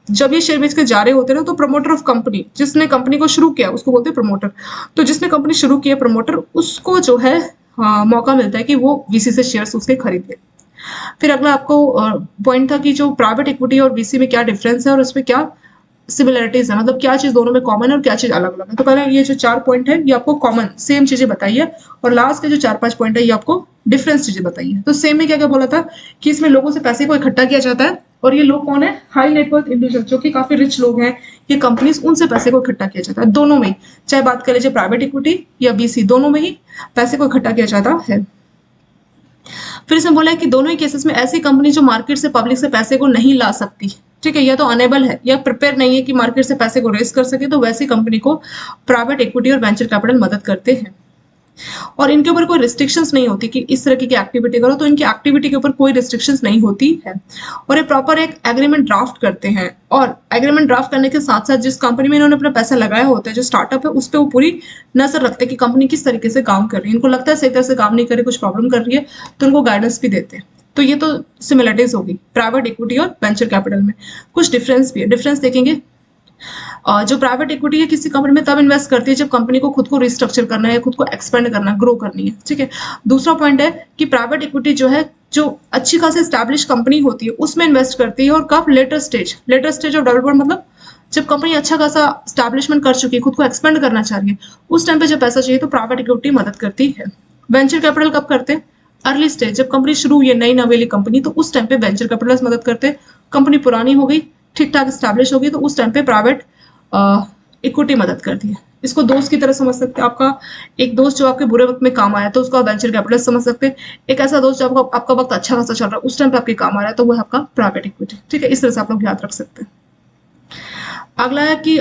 जब ये शेयर बेच के जा रहे होते हैं ना, तो प्रमोटर ऑफ कंपनी, जिसने कंपनी को शुरू किया उसको बोलते हैं प्रमोटर। तो जिसने कंपनी शुरू की है प्रमोटर, उसको जो है मौका मिलता है कि वो वीसी से शेयर्स उसके खरीद ले। फिर अगला आपको पॉइंट था कि जो प्राइवेट इक्विटी और वीसी में क्या डिफरेंस है और उसमें क्या सिमिलरिटीज है, मतलब क्या चीज दोनों में कॉमन है और क्या चीज अलग अलग है। तो पहले ये जो 4 पॉइंट है ये आपको कॉमन सेम चीजें बताइए, और लास्ट के जो 4-5 पॉइंट है ये आपको डिफरेंस चीजें बताइए। तो सेम में क्या क्या बोला था कि इसमें लोगों से पैसे को इकट्ठा किया जाता है, और ये लोग कौन है, हाई नेटवर्थ इंडिविजुअल, जो कि काफी रिच लोग हैं, ये कंपनीज, उनसे पैसे को इकट्ठा किया जाता है दोनों में ही, चाहे बात कर लीजिए प्राइवेट इक्विटी या बीसी, दोनों में ही पैसे को इकट्ठा किया जाता है। फिर इसमें बोला है कि दोनों ही केसेस में ऐसी कंपनी जो मार्केट से पब्लिक से पैसे को नहीं ला सकती, ठीक है, या तो अनेबल है या प्रिपेयर नहीं है कि मार्केट से पैसे को रेस कर सके, तो वैसी कंपनी को प्राइवेट इक्विटी और वेंचर कैपिटल मदद करते हैं। और इनके ऊपर कोई रिस्ट्रिक्शंस नहीं होती कि इस तरह की एक्टिविटी करो, तो इनकी एक्टिविटी के ऊपर कोई रिस्ट्रिक्शंस नहीं होती है। और ये प्रॉपर एक एग्रीमेंट ड्राफ्ट करते हैं, और एग्रीमेंट ड्राफ्ट करने के साथ साथ जिस कंपनी में इन्होंने अपना पैसा लगाया होता है, जो स्टार्टअप है, उस पर वो पूरी नजर रखते हैं कि कंपनी किस तरीके से काम कर रही है। इनको लगता है सही तरह से काम नहीं कर रही, कुछ प्रॉब्लम कर रही है, तो उनको गाइडेंस भी देते हैं। तो ये तो सिमिलरिटीज होगी प्राइवेट इक्विटी और वेंचर कैपिटल में। कुछ डिफरेंस भी है, डिफरेंस देखेंगे। जो प्राइवेट इक्विटी है किसी कंपनी में तब इन्वेस्ट करती है जब कंपनी को खुद को रिस्ट्रक्चर करना है, खुद को एक्सपेंड करना है, ग्रो करनी है, ठीक है। दूसरा पॉइंट है कि प्राइवेट इक्विटी जो है, जो अच्छी खासी एस्टैब्लिश कंपनी होती है उसमें इन्वेस्ट करती है, और कब, लेटर स्टेज ऑफ डेवलपमेंट, मतलब जब कंपनी अच्छा खासा स्टैब्लिशमेंट कर चुकी है, खुद को एक्सपेंड करना चाह रही है, उस टाइम पे जब पैसा चाहिए तो प्राइवेट इक्विटी मदद करती है। वेंचर कैपिटल कब करते हैं, अर्ली स्टेज, जब कंपनी शुरू हुई है, नई नवेली कंपनी, तो उस टाइम पे वेंचर कैपिटलिस्ट मदद करते हैं। कंपनी पुरानी हो गई, ठीक ठाक स्टैब्लिश हो गई, तो उस टाइम पे प्राइवेट इक्विटी मदद करती है। इसको दोस्त की तरह समझ सकते हैं। आपका एक दोस्त जो आपके बुरे वक्त में काम आया तो उसको आप वेंचर कैपिटलिस्ट समझ सकते हैं। एक ऐसा दोस्त जो आपका वक्त अच्छा खासा चल रहा है, उस टाइम पे आपके काम आ रहा है, तो वो है आपका प्राइवेट इक्विटी, ठीक है। इस तरह से आप लोग याद रख सकते हैं। अगला है कि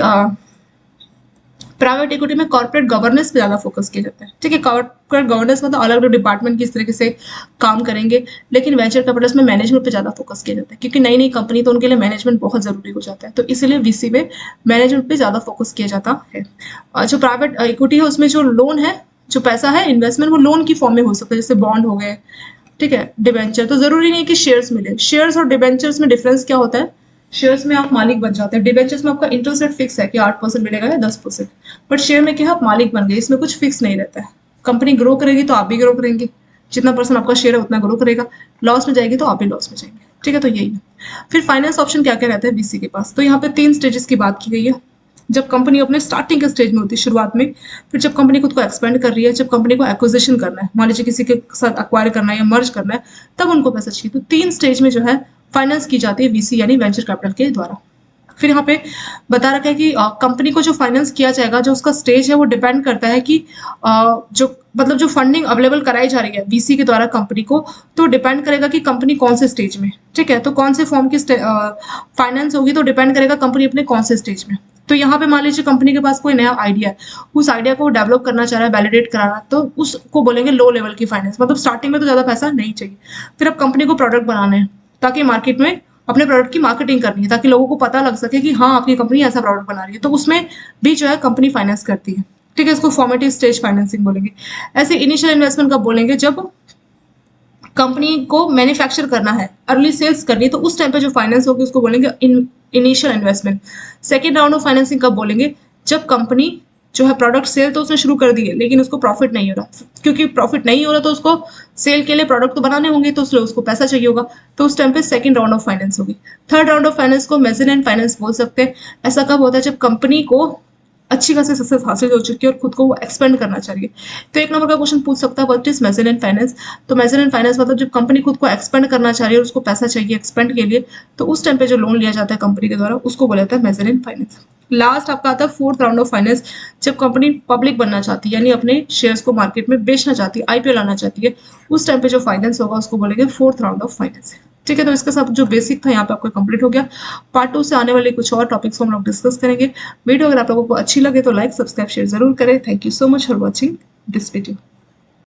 प्राइवेट इक्विटी में कॉर्पोरेट गवर्नेंस पे ज्यादा फोकस किया जाता है, ठीक है। कॉर्पोरेट गवर्नेंस मतलब अलग अलग डिपार्टमेंट किस तरीके से काम करेंगे, लेकिन वेंचर कैपिटल्स में मैनेजमेंट पे ज्यादा फोकस किया जाता है, क्योंकि नई नई कंपनी तो उनके लिए मैनेजमेंट बहुत जरूरी हो जाता है, तो इसीलिए वीसी में मैनेजमेंट पे ज्यादा फोकस किया जाता है। जो प्राइवेट इक्विटी है उसमें जो लोन है, जो पैसा है इन्वेस्टमेंट, वो लोन की फॉर्म में हो सकता है, जैसे बॉन्ड हो गए, ठीक है, डिबेंचर। तो जरूरी नहीं कि शेयर्स मिले। शेयर्स और डिबेंचर्स में डिफरेंस क्या होता है, शेयर्स में आप मालिक बन जाते हैं, डिबेंचर्स में आपका इंटरेस्ट रेट फिक्स है कि 8% मिलेगा या 10%, बट शेयर में क्या है, आप मालिक बन गए, इसमें कुछ फिक्स नहीं रहता है। कंपनी ग्रो करेगी तो आप भी ग्रो करेंगे, जितना परसेंट आपका शेयर है उतना ग्रो करेगा, लॉस में जाएगी तो आप भी लॉस में जाएंगे, ठीक है। तो यही है। फिर फाइनेंस ऑप्शन क्या क्या रहता है बीसी के पास, तो यहाँ पे 3 स्टेजेस की बात की गई है। जब कंपनी अपने स्टार्टिंग के स्टेज में होती है, शुरुआत में, फिर जब कंपनी खुद को एक्सपेंड कर रही है, जब कंपनी को एक्विजिशन करना है, मान लीजिए किसी के साथ एक्वायर करना है या मर्ज करना है, तब उनको पैसा चाहिए। तो 3 स्टेज में जो है फाइनेंस की जाती है वीसी यानी वेंचर कैपिटल के द्वारा। फिर यहाँ पे बता रखा है कि कंपनी को जो फाइनेंस किया जाएगा, जो उसका स्टेज है, वो डिपेंड करता है कि जो मतलब जो फंडिंग अवेलेबल कराई जा रही है वीसी के द्वारा कंपनी को, तो डिपेंड करेगा कि कंपनी कौन से स्टेज में, ठीक है। तो कौन से फॉर्म की फाइनेंस होगी तो डिपेंड करेगा कंपनी अपने कौन से स्टेज में। तो यहाँ पे मान लीजिए कंपनी के पास कोई नया आइडिया है, उस आइडिया को डेवलप करना चाह रहा है, वैलिडेट कराना, तो उसको बोलेंगे लो लेवल की फाइनेंस, मतलब स्टार्टिंग में तो ज्यादा पैसा नहीं चाहिए। फिर अब कंपनी को प्रोडक्ट बनाने हैं ताकि मार्केट में अपने प्रोडक्ट की मार्केटिंग करनी है, ताकि लोगों को पता लग सके कि हाँ आपकी कंपनी ऐसा प्रोडक्ट बना रही है, तो उसमें भी जो है कंपनी फाइनेंस करती है, ठीक है। इसको फॉर्मेटिव स्टेज फाइनेंसिंग बोलेंगे। ऐसे इनिशियल इन्वेस्टमेंट कब बोलेंगे, जब कंपनी को मैन्युफैक्चर करना है, अर्ली सेल्स करनी है, तो उस टाइम पे जो फाइनेंस होगी उसको बोलेंगे initial investment. Second round of financing कब बोलेंगे, जब कंपनी जो है प्रोडक्ट सेल तो उसने शुरू कर दी है, लेकिन उसको प्रॉफिट नहीं हो रहा, क्योंकि प्रॉफिट नहीं हो रहा तो उसको सेल के लिए प्रोडक्ट तो बनाने होंगे, तो इसलिए उसको पैसा चाहिए होगा, तो उस टाइम पे सेकंड राउंड ऑफ फाइनेंस होगी। थर्ड राउंड ऑफ फाइनेंस को मेजरमेंट फाइनेंस बोल सकते हैं। ऐसा कब होता है, जब कंपनी को अच्छी खासी सक्सेस हासिल हो चुकी है और खुद को वो एक्सपेंड करना चाहिए। तो एक नंबर का क्वेश्चन पूछ सकता है व्हाट इज मेजरमेंट फाइनेंस। तो मेजरमेंट फाइनेंस मतलब जब कंपनी खुद को एक्सपेंड करना चाह रही है और उसको पैसा चाहिए एक्सपेंड के लिए, तो उस टाइम पे जो लोन लिया जाता है कंपनी के द्वारा, उसको बोला जाता है मेजरमेंट फाइनेंस। लास्ट आपका आता है फोर्थ राउंड ऑफ फाइनेंस, जब कंपनी पब्लिक बनना चाहती है, यानी अपने शेयर्स को मार्केट में बेचना चाहती है, आईपीओ लाना चाहती है, उस टाइम पे जो फाइनेंस होगा उसको बोलेंगे फोर्थ राउंड ऑफ फाइनेंस, ठीक है। तो इसके साथ जो बेसिक था यहाँ पे आपको कंप्लीट हो गया। पार्ट 2 से आने वाले कुछ और टॉपिक्स को हम लोग डिस्कस करेंगे। वीडियो अगर आप लोगों को अच्छी लगे तो लाइक, सब्सक्राइब, शेयर जरूर करें। Thank you so much for watching this video.